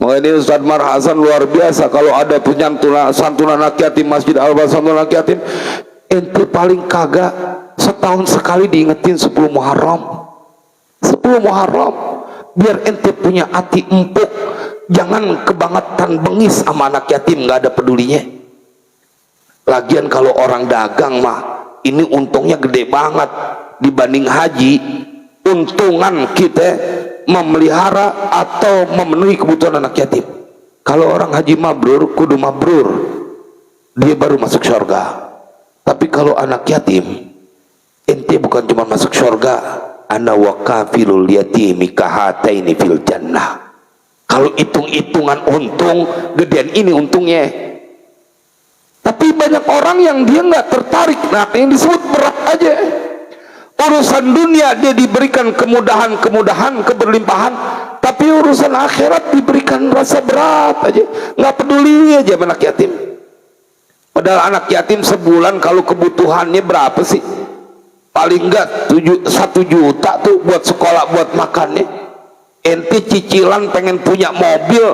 Makanya Ustaz Mar Hasan luar biasa, kalau ada santunan anak yatim, Masjid Al-Bahar santunan anak yatim, ente paling kagak setahun sekali diingetin 10 Muharram. 10 Muharram, biar ente punya hati empuk, jangan kebangetan bengis sama anak yatim, nggak ada pedulinya. Lagian kalau orang dagang mah ini untungnya gede banget dibanding haji. Untungan kita memelihara atau memenuhi kebutuhan anak yatim. Kalau orang haji mabrur, kudu mabrur, dia baru masuk surga. Tapi kalau anak yatim, ente bukan cuma masuk surga, ana wa kafilul yatimi kahataini fil jannah. Kalau hitung-hitungan untung, gedean ini untungnya. Tapi banyak orang yang dia nggak tertarik. Nah, yang disebut berat aja. Urusan dunia dia diberikan kemudahan, keberlimpahan, tapi urusan akhirat diberikan rasa berat aja, nggak peduli aja anak yatim. Padahal anak yatim sebulan kalau kebutuhannya berapa sih? Paling enggak 1 juta tuh buat sekolah, buat makannya. Ente cicilan pengen punya mobil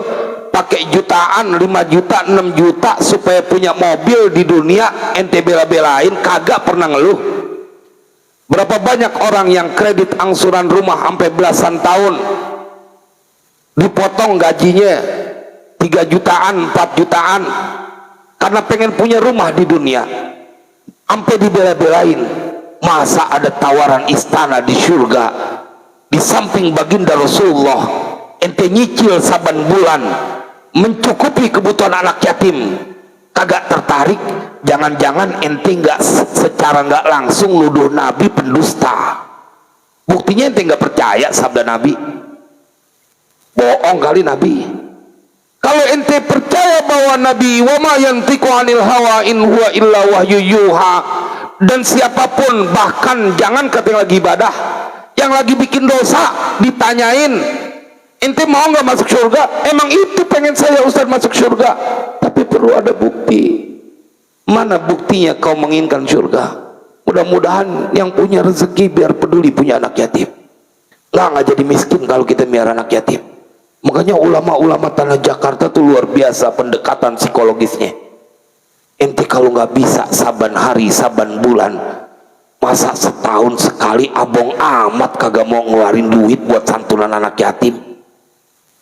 pakai jutaan, 5 juta, 6 juta supaya punya mobil di dunia, ente bela-belain, kagak pernah ngeluh. Berapa banyak orang yang kredit angsuran rumah sampai belasan tahun, dipotong gajinya 3 jutaan, 4 jutaan karena pengen punya rumah di dunia, sampai dibela-belain. Masa ada tawaran istana di surga di samping baginda Rasulullah, ente nyicil saban bulan mencukupi kebutuhan anak yatim, kagak tertarik? Jangan-jangan ente nggak secara nggak langsung nuduh Nabi pendusta. Buktinya ente nggak percaya sabda Nabi, bohong kali Nabi. Kalau ente percaya bahwa Nabi wa ma yantiqu anil hawa in huwa illa wahyu yuha, dan siapapun, bahkan jangan kata lagi ibadah, yang lagi bikin dosa ditanyain, ente mau nggak masuk surga? Emang itu pengen saya Ustaz masuk surga, tapi perlu ada bukti. Mana buktinya kau menginginkan surga? Mudah-mudahan yang punya rezeki biar peduli punya anak yatim, nggak jadi miskin kalau kita miara anak yatim. Makanya ulama-ulama tanah Jakarta tuh luar biasa pendekatan psikologisnya. Ente kalau nggak bisa saban hari, saban bulan, masa setahun sekali abong amat kagak mau ngeluarin duit buat santunan anak yatim?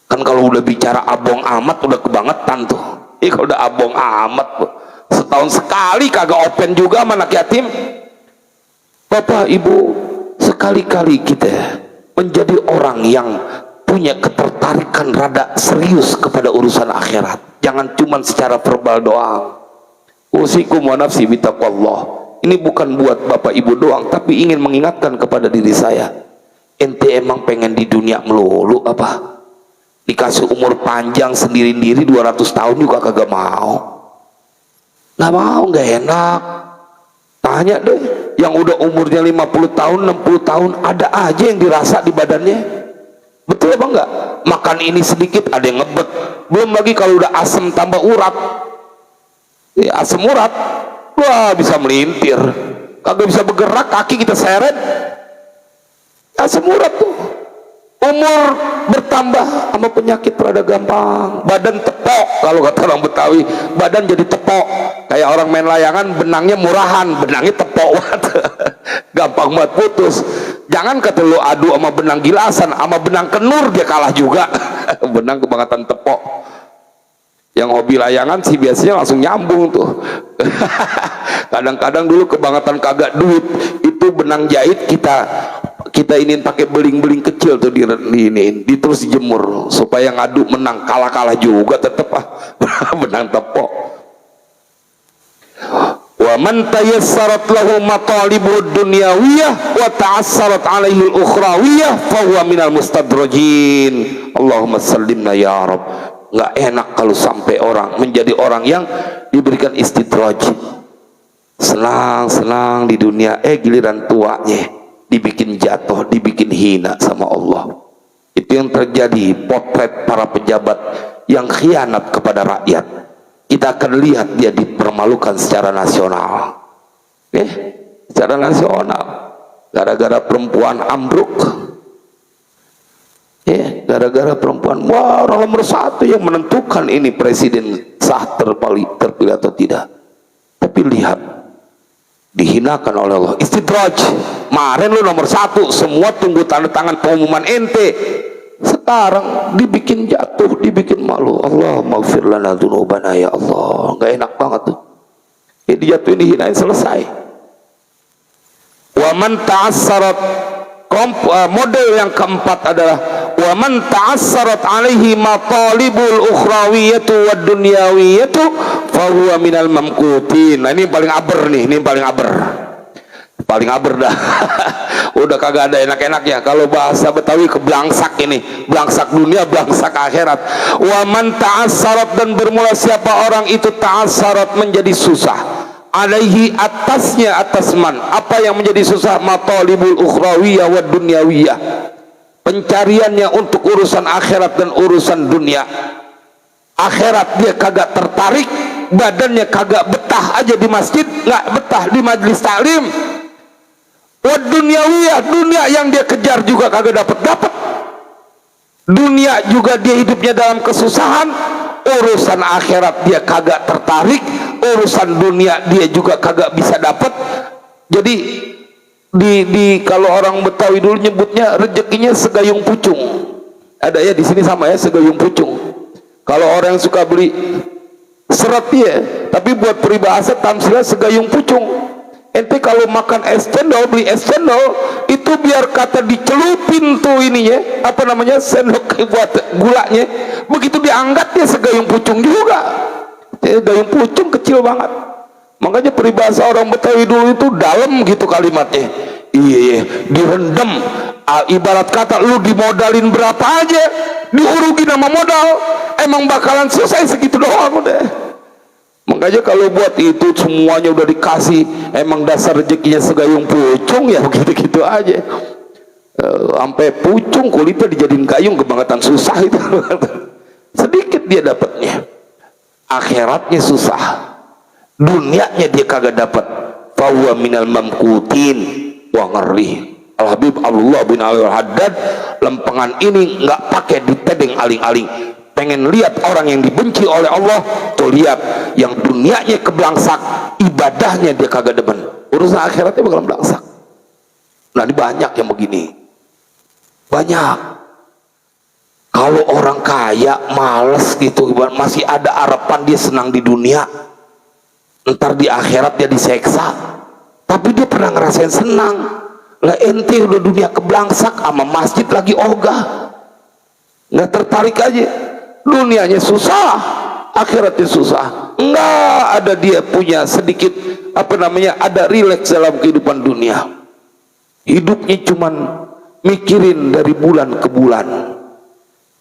Kan kalau udah bicara abong amat udah kebangetan tuh. Kalau udah abong amat setahun sekali kagak open juga sama anak yatim. Bapak Ibu, sekali-kali kita menjadi orang yang punya ketertarikan rada serius kepada urusan akhirat, jangan cuma secara verbal doang. Usikum wa nafsi bitaqwallah. Ini bukan buat Bapak Ibu doang, tapi ingin mengingatkan kepada diri saya. Ente emang pengen di dunia melulu apa? Dikasih umur panjang sendiri-sendiri 200 tahun juga kagak mau. Nggak mau, nggak enak. Tanya deh, yang udah umurnya 50 tahun, 60 tahun, ada aja yang dirasa di badannya. Betul apa enggak? Makan ini sedikit ada yang ngebet. Belum lagi kalau udah asam tambah urat. Asam urat, wah bisa melintir, kagak bisa bergerak, kaki kita seret. Asam urat tuh. Umur bertambah sama penyakit rada gampang. Badan tepok, kalau kata orang Betawi, badan jadi tepok. Kayak orang main layangan, benangnya murahan, benangnya tepok banget. Gampang banget putus. Jangan kata lu adu sama benang gilasan, sama benang kenur dia kalah juga. Benang kebangetan tepok. Yang hobi layangan sih biasanya langsung nyambung tuh. Kadang-kadang dulu kebangetan kagak duit, itu benang jahit kita ini pakai beling-beling kecil tuh di terus dijemur supaya ngadu menang, kalah juga tetep benang tepok. Wa man tayassarat lahu matalibud dunyawiyah wa ta'assarat alaihi al-ukhrawiyah fa huwa minal mustadrajin. Allahumma sallimna ya Rabb. Nggak enak kalau sampai orang menjadi orang yang diberikan istidraj, senang-senang di dunia, giliran tuanya dibikin jatuh, dibikin hina sama Allah. Itu yang terjadi potret para pejabat yang khianat kepada rakyat. Kita akan lihat dia dipermalukan secara nasional, secara nasional, gara-gara perempuan ambruk. Gara-gara perempuan, wah, orang nomor 1 yang menentukan ini presiden sah terpilih atau tidak. Tapi lihat, dihinakan oleh Allah, istidraj. Kemarin lu nomor 1, semua tunggu tanda tangan pengumuman ente. Sekarang dibikin jatuh, dibikin malu. Allah maghfir lana dzunubana ya Allah. Nggak enak banget tuh. Dijatuhin, dihinain, selesai. Wa man ta'assarat, model yang keempat adalah wa man ta'assarat alaihi matalibul ukhrawiyatu wad dunyawiyatu fa huwa minal mamqutin. Nah, ini paling aber nih, ini paling aber. Paling aber dah. Udah kagak ada enak-enaknya. Kalau bahasa Betawi keblangsak ini, belangsak dunia, belangsak akhirat. Wa man ta'assarat, dan bermula siapa orang itu ta'assarat menjadi susah alaihi atasnya, atas man, apa yang menjadi susah, matalibul ukhrawiyah wa dunyawiyah, pencariannya untuk urusan akhirat dan urusan dunia. Akhirat dia kagak tertarik, badannya kagak betah aja di masjid, nggak betah di majlis taklim. Wa dunyawiyah, dunia yang dia kejar juga kagak dapat. Dunia juga dia hidupnya dalam kesusahan, urusan akhirat dia kagak tertarik, urusan dunia dia juga kagak bisa dapat. Jadi kalau orang Betawi dulu nyebutnya rezekinya segayung pucung. Ada ya di sini sama ya, segayung pucung. Kalau orang yang suka beli seret ya, tapi buat peribahasa tamsilnya segayung pucung. Ente kalau makan es cendol, beli es cendol itu biar kata dicelupin tuh ininya, apa namanya, sendok buat gulanya, begitu diangkat dia segayung pucung juga. Gayung pucung kecil banget. Makanya peribahasa orang Betawi dulu itu dalam gitu kalimatnya. Iya, direndam. Ibarat kata lu dimodalin berapa aja, diurugi nama modal, emang bakalan selesai segitu doang udah. Makanya kalau buat itu semuanya udah dikasih, emang dasar rezekinya segayung pucung ya begitu-gitu aja. Sampai pucung kulitnya dijadiin gayung, kebangetan susah itu. Sedikit dia dapatnya. Akhiratnya susah, dunianya dia kagak dapat. Fahuwa minal mamkutin. Wah ngeri. Al-Habib Abdullah bin Al-Haddad lempengan ini nggak pakai ditedeng aling-aling. Pengen lihat orang yang dibenci oleh Allah, tuh lihat yang dunianya keblangsak, ibadahnya dia kagak demen, urusan akhiratnya bakal belangsak. Nah ini banyak yang begini, banyak. Kalau orang kaya males gitu, masih ada harapan dia senang di dunia, ntar di akhirat dia diseksa, tapi dia pernah ngerasain senang. Lah ente udah dunia keblangsak sama masjid lagi ogah, nggak tertarik aja. Dunianya susah, akhiratnya susah, nggak ada dia punya sedikit apa namanya, ada rileks dalam kehidupan dunia. Hidupnya cuman mikirin dari bulan ke bulan.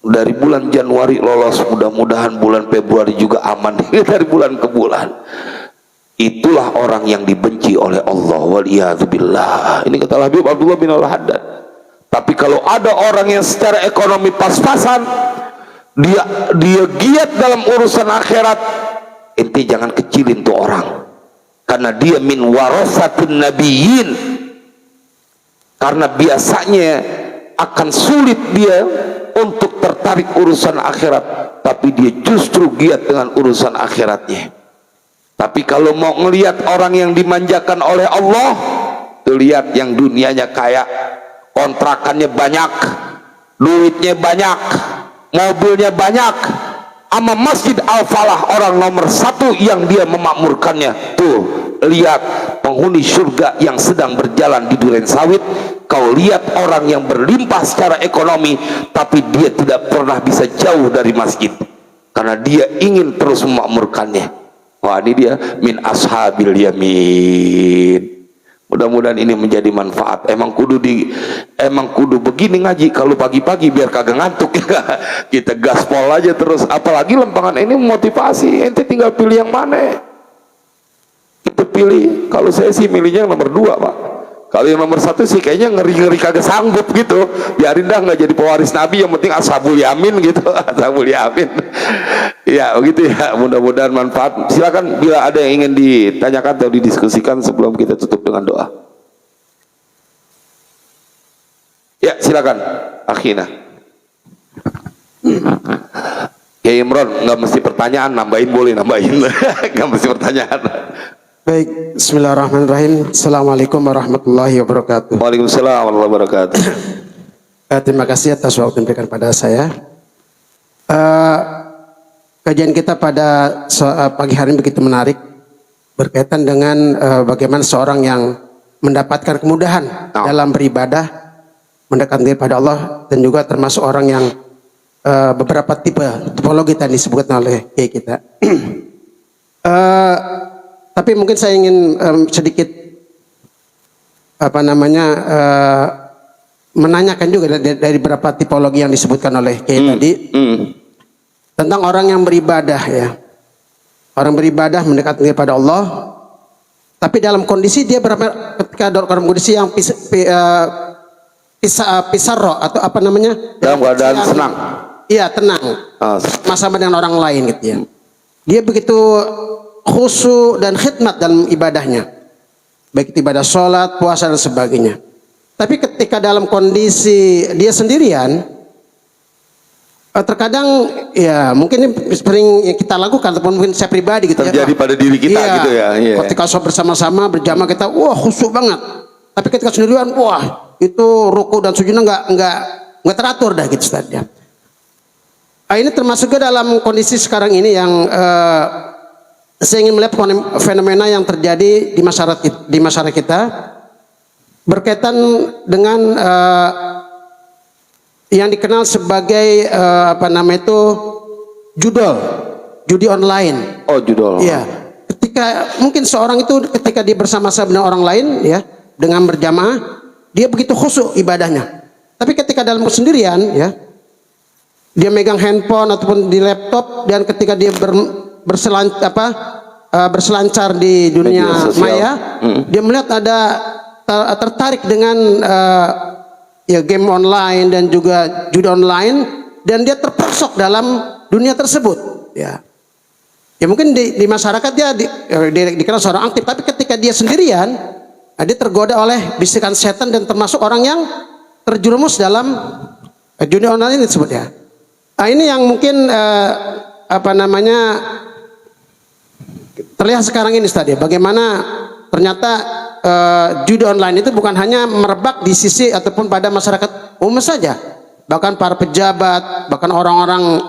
Dari bulan Januari lolos, mudah-mudahan bulan Februari juga aman. Dari bulan ke bulan. Itulah orang yang dibenci oleh Allah, waliyadzubillah. Ini kata Habib Abdullah bin Al-Haddad. Tapi kalau ada orang yang secara ekonomi pas-pasan, dia giat dalam urusan akhirat, ente jangan kecilin tuh orang, karena dia min warasatin nabiyyin. Karena biasanya akan sulit dia untuk tertarik urusan akhirat, tapi dia justru giat dengan urusan akhiratnya. Tapi kalau mau ngelihat orang yang dimanjakan oleh Allah, tuh lihat yang dunianya kaya, kontrakannya banyak, duitnya banyak, mobilnya banyak, sama Masjid Al-Falah orang nomor 1 yang dia memakmurkannya. Tuh lihat penghuni surga yang sedang berjalan di duren sawit. Kau lihat orang yang berlimpah secara ekonomi, tapi dia tidak pernah bisa jauh dari masjid karena dia ingin terus memakmurkannya. Wah ini dia min ashabil yamin. Mudah-mudahan ini menjadi manfaat. Emang kudu begini ngaji kalau pagi-pagi biar kagak ngantuk. Kita gaspol aja terus. Apalagi lempangan ini motivasi. Ente tinggal pilih yang mana. Kita pilih. Kalau saya sih milihnya yang nomor 2 Pak. Kalau yang nomor 1 sih kayaknya ngeri-ngeri kagak sanggup gitu. Biarin dah nggak jadi pewaris Nabi, yang penting ashabul yamin gitu. Ashabul yamin. Ya begitu ya. Mudah-mudahan manfaat. Silakan bila ada yang ingin ditanyakan atau didiskusikan sebelum kita tutup dengan doa. Ya silakan akhina. Ya Imron, nggak mesti pertanyaan, nambahin boleh nambahin. Nggak mesti pertanyaan. Baik, bismillahirrahmanirrahim. Assalamualaikum warahmatullahi wabarakatuh. Waalaikumsalam warahmatullahi wabarakatuh. Terima kasih atas waktu yang diberikan pada saya. Kajian kita pada pagi hari ini begitu menarik, berkaitan dengan bagaimana seorang yang mendapatkan kemudahan dalam beribadah, mendekati pada Allah, dan juga termasuk orang yang beberapa tipologi tadi disebutkan oleh kiai kita. Tapi mungkin saya ingin sedikit menanyakan juga dari beberapa tipologi yang disebutkan oleh kiai tadi tentang orang yang beribadah ya. Orang beribadah mendekati kepada Allah, Tapi dalam kondisi dia ketika dalam kondisi yang pisarro atau apa namanya? Dalam keadaan senang. Iya, tenang. Sama dengan orang lain gitu ya. Dia begitu khusyuk dan khidmat dalam ibadahnya. Baik itu ibadah sholat, puasa dan sebagainya. Tapi ketika dalam kondisi dia sendirian, terkadang ya mungkin ini sering kita lakukan ataupun mungkin saya pribadi gitu terjadi ya, pada diri kita gitu ya. Iya. Ketika sholat bersama-sama berjamaah kita wah khusyuk banget, tapi ketika sendirian wah itu ruku dan sujudnya nggak teratur dah gitu Ustaz ya. Ini termasuk ke dalam kondisi sekarang ini yang saya ingin melihat fenomena yang terjadi di masyarakat kita berkaitan dengan yang dikenal sebagai judi online. Oh, judul. Iya. Ketika mungkin seorang itu ketika dia bersama-sama dengan orang lain ya, dengan berjamaah, dia begitu khusyuk ibadahnya. Tapi ketika dalam kesendirian ya, dia megang handphone ataupun di laptop dan ketika dia berselancar di dunia maya, dia melihat ada tertarik dengan ya game online dan juga judi online dan dia terperosok dalam dunia tersebut ya mungkin di masyarakat dia dikenal seorang aktif, tapi ketika dia sendirian dia tergoda oleh bisikan setan dan termasuk orang yang terjerumus dalam judi online ini disebut ya. Ini yang mungkin terlihat sekarang ini Ustaz ya, bagaimana ternyata judi online itu bukan hanya merebak di sisi ataupun pada masyarakat umum saja, bahkan para pejabat, bahkan orang-orang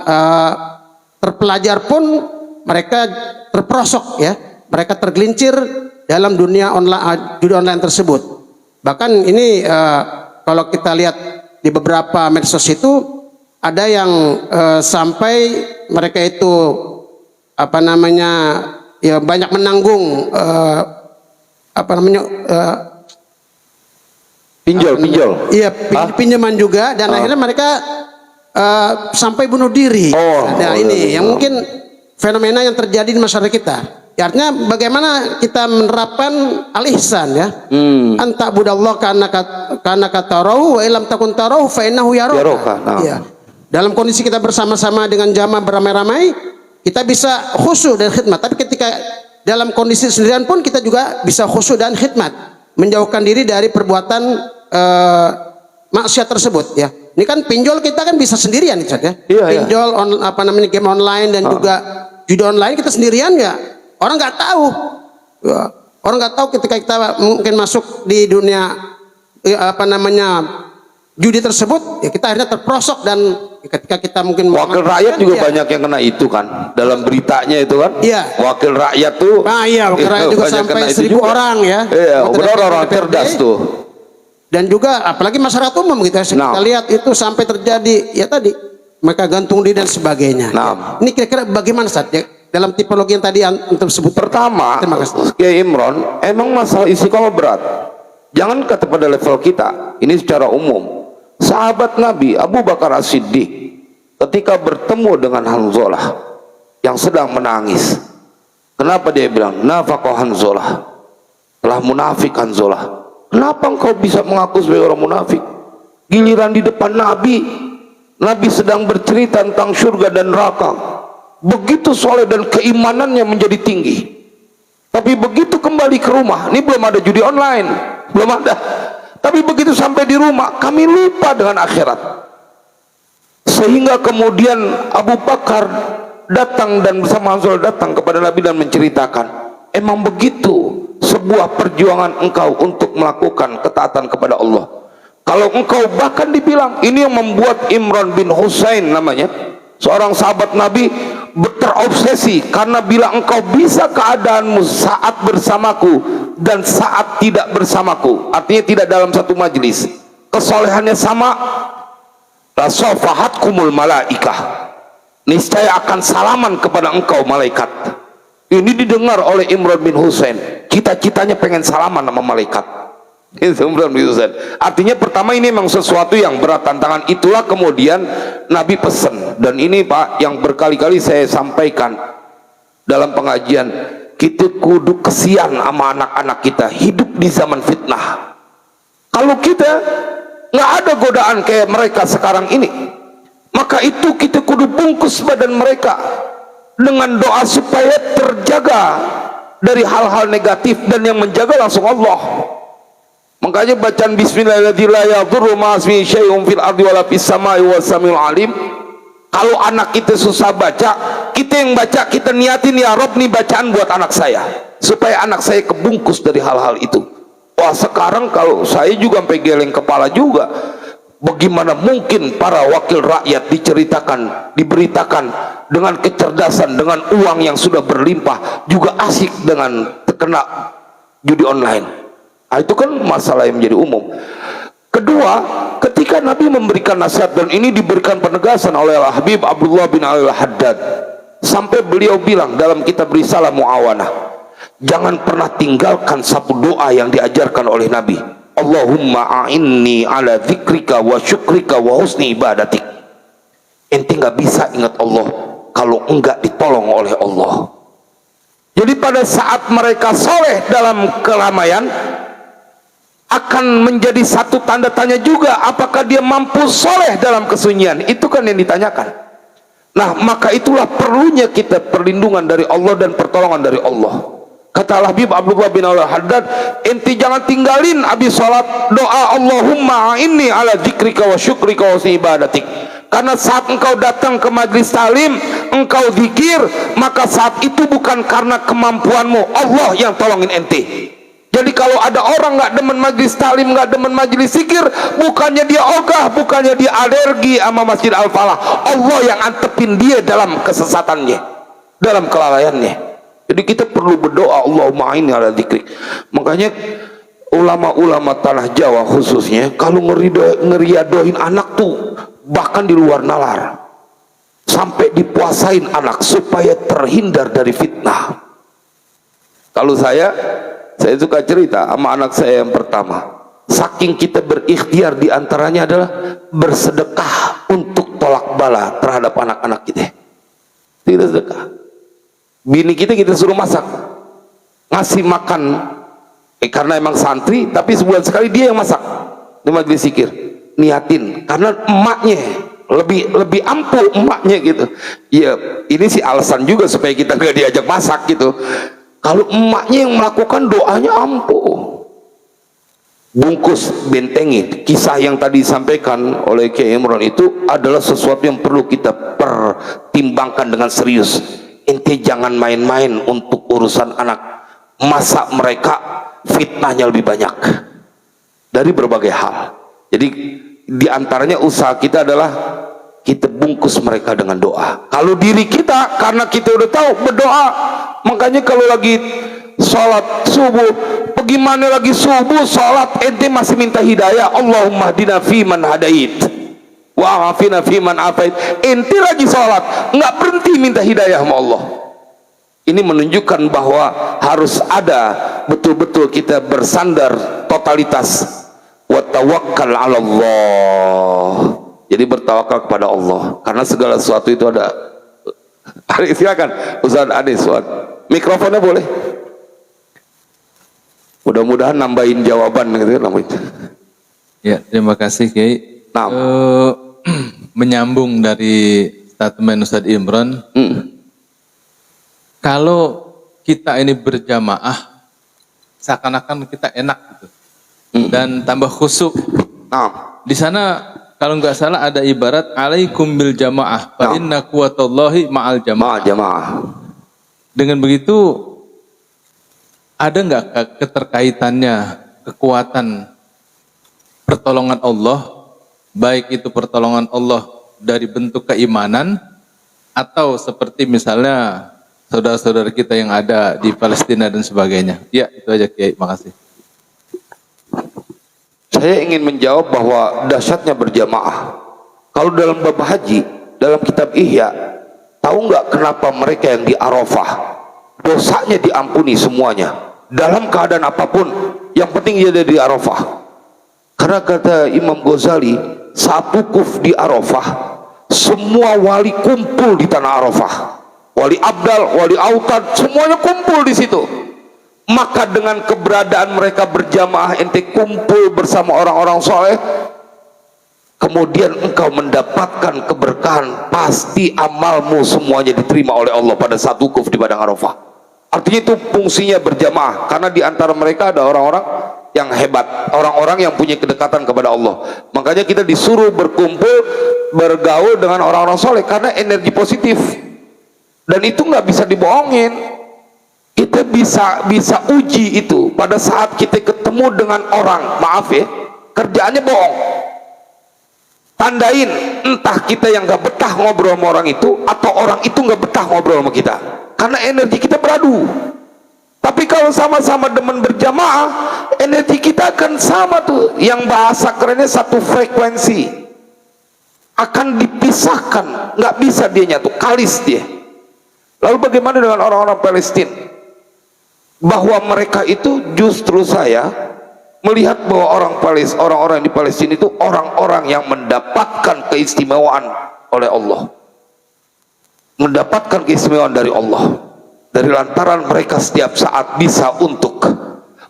terpelajar pun mereka terperosok ya, mereka tergelincir dalam dunia online, judi online tersebut. Bahkan ini kalau kita lihat di beberapa medsos itu ada yang sampai mereka itu ya banyak menanggung pinjol. Iya, pinjaman juga dan akhirnya mereka sampai bunuh diri. Ini yang mungkin fenomena yang terjadi di masyarakat kita. Ya, artinya bagaimana kita menerapkan al-ihsan ya. Anta budallah karena katarahu wa illam takun tarahu fa innahu yaraka. Ya. Dalam kondisi kita bersama-sama dengan jamaah beramai-ramai, kita bisa khusyuk dan khidmat. Tapi ketika dalam kondisi sendirian pun kita juga bisa khusyuk dan khidmat, menjauhkan diri dari perbuatan maksiat tersebut ya. Ini kan pinjol kita kan bisa sendirian Ustaz ya. Pinjol game online dan juga judi online kita sendirian ya. Orang nggak tahu. Ya. Orang nggak tahu ketika kita mungkin masuk di dunia judi tersebut ya, kita akhirnya terperosok dan ketika kita mungkin wakil rakyat juga banyak yang kena itu kan dalam beritanya itu kan. Iya. Wakil rakyat tuh. Wakil rakyat juga sampai 1.000 orang ya. Iya, orang cerdas tuh. Dan juga apalagi masyarakat umum kita lihat itu sampai terjadi ya tadi mereka gantung diri dan sebagainya. Ini kira-kira bagaimana Ustaz ya, dalam tipologi yang tadi untuk sebut? Pertama, Kiai Imron, emang masalah istiqomah berat. Jangan kata pada level kita, ini secara umum. Sahabat Nabi Abu Bakar As-Siddiq ketika bertemu dengan Hanzalah yang sedang menangis, kenapa dia bilang nafaqah Hanzalah, telah munafik Hanzalah. Kenapa engkau bisa mengaku sebagai orang munafik? Giliran di depan Nabi sedang bercerita tentang surga dan neraka, begitu soleh dan keimanannya menjadi tinggi. Tapi begitu kembali ke rumah, ini belum ada judi online, belum ada. Tapi begitu sampai di rumah, kami lupa dengan akhirat. Sehingga kemudian Abu Bakar datang dan bersama Hanzalah datang kepada Nabi dan menceritakan, emang begitu sebuah perjuangan engkau untuk melakukan ketaatan kepada Allah. Kalau engkau bahkan dibilang, ini yang membuat Imran bin Husain namanya, seorang sahabat Nabi terobsesi karena bila engkau bisa keadaanmu saat bersamaku dan saat tidak bersamaku, artinya tidak dalam satu majlis, kesolehannya sama, la safahatkumul malaikah, niscaya akan salaman kepada engkau malaikat. Ini didengar oleh Imran bin Husain, cita-citanya pengen salaman sama malaikat. Itu Imran bin Husain. Artinya pertama ini memang sesuatu yang berat, tantangan. Itulah kemudian Nabi pesan, dan ini Pak yang berkali-kali saya sampaikan dalam pengajian, kita kudu kesian sama anak-anak kita hidup di zaman fitnah. Kalau kita nggak ada godaan kayak mereka sekarang ini, maka itu kita kudu bungkus badan mereka dengan doa supaya terjaga dari hal-hal negatif, dan yang menjaga langsung Allah. Makanya bacaan Bismillahirrahmanirrahim. Kalau anak kita susah baca, kita yang baca, kita niatin, ya Rob, nih bacaan buat anak saya, supaya anak saya kebungkus dari hal-hal itu. Wah, sekarang kalau saya juga sampai geleng kepala juga, bagaimana mungkin para wakil rakyat diberitakan dengan kecerdasan, dengan uang yang sudah berlimpah, juga asik dengan terkena judi online. Nah, itu kan masalah yang menjadi umum. Kedua, ketika Nabi memberikan nasihat, dan ini diberikan penegasan oleh Al-Habib Abdullah bin Al-Haddad, sampai beliau bilang dalam kitab Risalah Mu'awanah, jangan pernah tinggalkan satu doa yang diajarkan oleh Nabi. Allahumma a'inni ala dzikrika wa syukrika wa husni ibadatik. Ente nggak bisa ingat Allah kalau enggak ditolong oleh Allah. Jadi pada saat mereka soleh dalam keramaian, akan menjadi satu tanda tanya juga, apakah dia mampu soleh dalam kesunyian. Itu kan yang ditanyakan. Nah, maka itulah perlunya kita perlindungan dari Allah dan pertolongan dari Allah. Kata Al-Habib Abdullah bin Al-Haddad, enti jangan tinggalin abis sholat doa Allahumma a'inni ala dzikrika wa syukrika wa husni ibadatik. Karena saat engkau datang ke majlis talim, engkau zikir, maka saat itu bukan karena kemampuanmu, Allah yang tolongin enti. Jadi kalau ada orang nggak demen majlis talim, nggak demen majlis zikir, bukannya dia ogah, bukannya dia alergi sama Masjid Al-Falah, Allah yang antepin dia dalam kesesatannya, dalam kelalaiannya. Jadi kita perlu berdoa Allahumma a'inni ala dzikrik. Makanya ulama-ulama tanah Jawa khususnya kalau ngeriadoin anak tuh bahkan di luar nalar, sampai dipuasain anak supaya terhindar dari fitnah. Kalau saya suka cerita sama anak saya yang pertama, saking kita berikhtiar, diantaranya adalah bersedekah untuk tolak bala terhadap anak-anak kita. Tidak sedekah. Bini kita suruh masak, ngasih makan, karena emang santri, tapi sebulan sekali dia yang masak di majlis zikir. Niatin, karena emaknya lebih ampuh emaknya gitu. Ya ini sih alasan juga supaya kita gak diajak masak gitu. Kalau emaknya yang melakukan, doanya ampuh. Bungkus, bentengi. Kisah yang tadi disampaikan oleh Kiai Imran itu adalah sesuatu yang perlu kita pertimbangkan dengan serius. Ente jangan main-main untuk urusan anak. Masa mereka fitnahnya lebih banyak dari berbagai hal. Jadi diantaranya usaha kita adalah kita bungkus mereka dengan doa. Kalau diri kita, karena kita udah tahu berdoa, makanya kalau lagi sholat subuh, bagaimana lagi subuh sholat ente masih minta hidayah, Allahumma hdina fiman hadait wa afina fiman afait. Ente lagi sholat nggak berhenti minta hidayah sama Allah. Ini menunjukkan bahwa harus ada betul-betul kita bersandar totalitas wa tawakkal 'ala Allah. Jadi bertawakal kepada Allah, karena segala sesuatu itu ada. Silakan Ustaz Anis, mikrofonnya boleh. Mudah-mudahan nambahin jawaban gitu, nambahin. Ya, terima kasih Kiai. Nah, menyambung dari statement Ustaz Imran, kalau kita ini berjamaah, seakan-akan kita enak gitu, dan tambah khusyuk. nah, Di sana kalau nggak salah ada ibarat alaikum bil jamaah fa inna quwatallahi ma'al jamaah. Dengan begitu ada nggak keterkaitannya kekuatan pertolongan Allah, baik itu pertolongan Allah dari bentuk keimanan atau seperti misalnya saudara-saudara kita yang ada di Palestina dan sebagainya. Ya, itu aja Kiai, makasih. saya ingin menjawab bahwa dahsyatnya berjamaah. Kalau dalam bab haji, dalam kitab Ihya, tahu nggak kenapa mereka yang di Arafah dosanya diampuni semuanya dalam keadaan apapun, yang penting dia ada di Arafah? Karena kata Imam Ghazali, saat wukuf di Arafah, semua wali kumpul di tanah Arafah. wali abdal, wali autad, semuanya kumpul di situ. Maka dengan keberadaan mereka berjamaah, ente kumpul bersama orang-orang soleh, kemudian engkau mendapatkan keberkahan. Pasti amalmu semuanya diterima oleh Allah pada saat wukuf di padang Arafah. Artinya itu fungsinya berjamaah, karena di antara mereka ada orang-orang yang hebat, orang-orang yang punya kedekatan kepada Allah. Makanya kita disuruh berkumpul, bergaul dengan orang-orang soleh, karena energi positif, dan itu nggak bisa dibohongin. Kita bisa uji itu pada saat kita ketemu dengan orang, maaf ya, kerjaannya bohong. Tandain, entah kita yang nggak betah ngobrol sama orang itu, atau orang itu nggak betah ngobrol sama kita, karena energi kita beradu. Tapi kalau sama-sama demen berjamaah, energi kita akan sama tuh, yang bahasa kerennya satu frekuensi, akan dipisahkan, nggak bisa dia nyatu, kalis dia. Lalu bagaimana dengan orang-orang Palestina? Bahwa mereka itu, justru saya melihat bahwa orang-orang di Palestina itu orang-orang yang mendapatkan keistimewaan oleh Allah, mendapatkan keistimewaan dari Allah, dari lantaran mereka setiap saat bisa untuk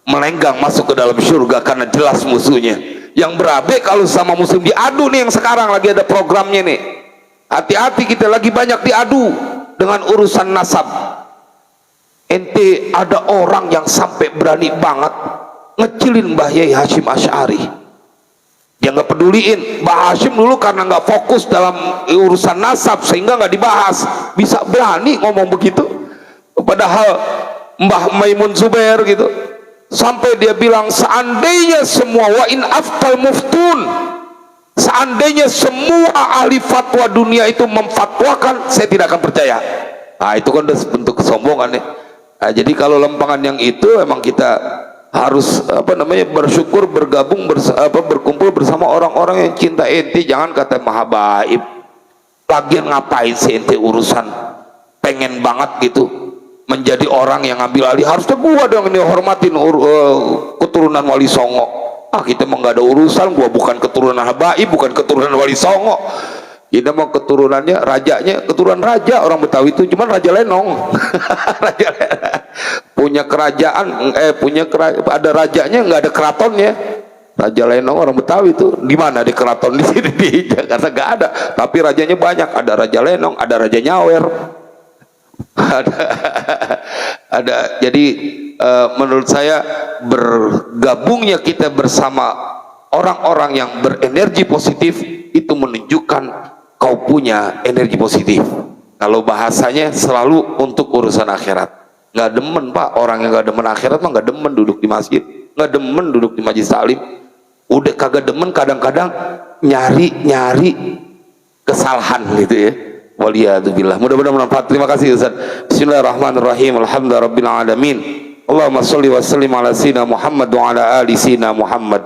melenggang masuk ke dalam surga karena jelas musuhnya. Yang berabe kalau sama muslim diadu nih, yang sekarang lagi ada programnya nih, hati-hati, kita lagi banyak diadu dengan urusan nasab. Ente ada orang yang sampai berani banget ngecilin Mbah Yai Hashim Asy'ari. Dia nggak peduliin. Mbah Hashim dulu karena nggak fokus dalam urusan nasab sehingga nggak dibahas, bisa berani ngomong begitu. Padahal Mbah Maimun Zubair gitu, sampai dia bilang, seandainya semua wa in aftal muftun, seandainya semua ahli fatwa dunia itu memfatwakan, saya tidak akan percaya. Nah itu kan udah bentuk kesombongan ya. Nah, jadi kalau lempangan yang itu emang kita harus bersyukur, bergabung berkumpul bersama orang-orang yang cinta ente. Jangan kata mahabaib, lagian ngapain sih ente urusan pengen banget gitu menjadi orang yang ngambil alih. Harusnya gua dong ini hormatin keturunan Wali Songo. Kita mah nggak ada urusan, gua bukan keturunan habaib, bukan keturunan Wali Songo. Kita mau keturunannya, rajanya keturunan raja orang Betawi itu, cuman Raja Lenong. Raja punya kerajaan, ada rajanya, nggak ada keratonnya. Raja Lenong orang Betawi itu, di mana di keraton di sini di Jakarta nggak ada, tapi rajanya banyak. Ada Raja Lenong, ada Raja Nyawer, ada. Jadi menurut saya bergabungnya kita bersama orang-orang yang berenergi positif itu menunjukkan kau punya energi positif. Kalau bahasanya selalu untuk urusan akhirat. Nggak demen pak, orang yang nggak demen akhirat mah nggak demen duduk di masjid, nggak demen duduk di majelis taklim. Udah kagak demen kadang-kadang nyari kesalahan gitu ya. Waliyadzubillah. Mudah-mudahan bermanfaat. Terima kasih Ustaz. Bismillahirrahmanirrahim. Alhamdulillahirabbil alamin. Allahumma sholli wa sallim ala sayyidina Muhammad wa ala ali sayyidina Muhammad.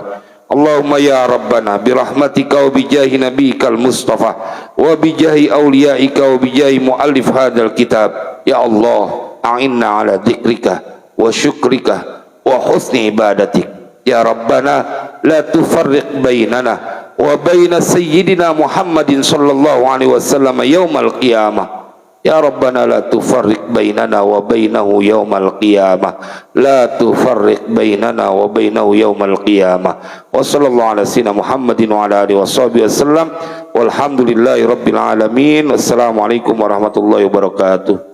Allahumma ya Rabbana birahmatika wa bijahi nabiyikal Mustafa wa bijahi awliyaika wa bijahi muallif hadzal kitab. Ya Allah, a'inna ala dzikrika wa syukrika wa husni ibadatik. Ya Rabbana la tufarriq bainana wa baina sayyidina Muhammadin sallallahu alaihi wasallam yaumal qiyamah. Ya Rabbana la tufarriq bainana wa bainahu yaumal qiyamah. La tufarriq bainana wa bainahu yaumal qiyamah. Wa sallallahu ala sayyidina Muhammadin wa ala alihi washabihi wasallam. Walhamdulillahi rabbil alamin. Wassalamualaikum warahmatullahi wabarakatuh.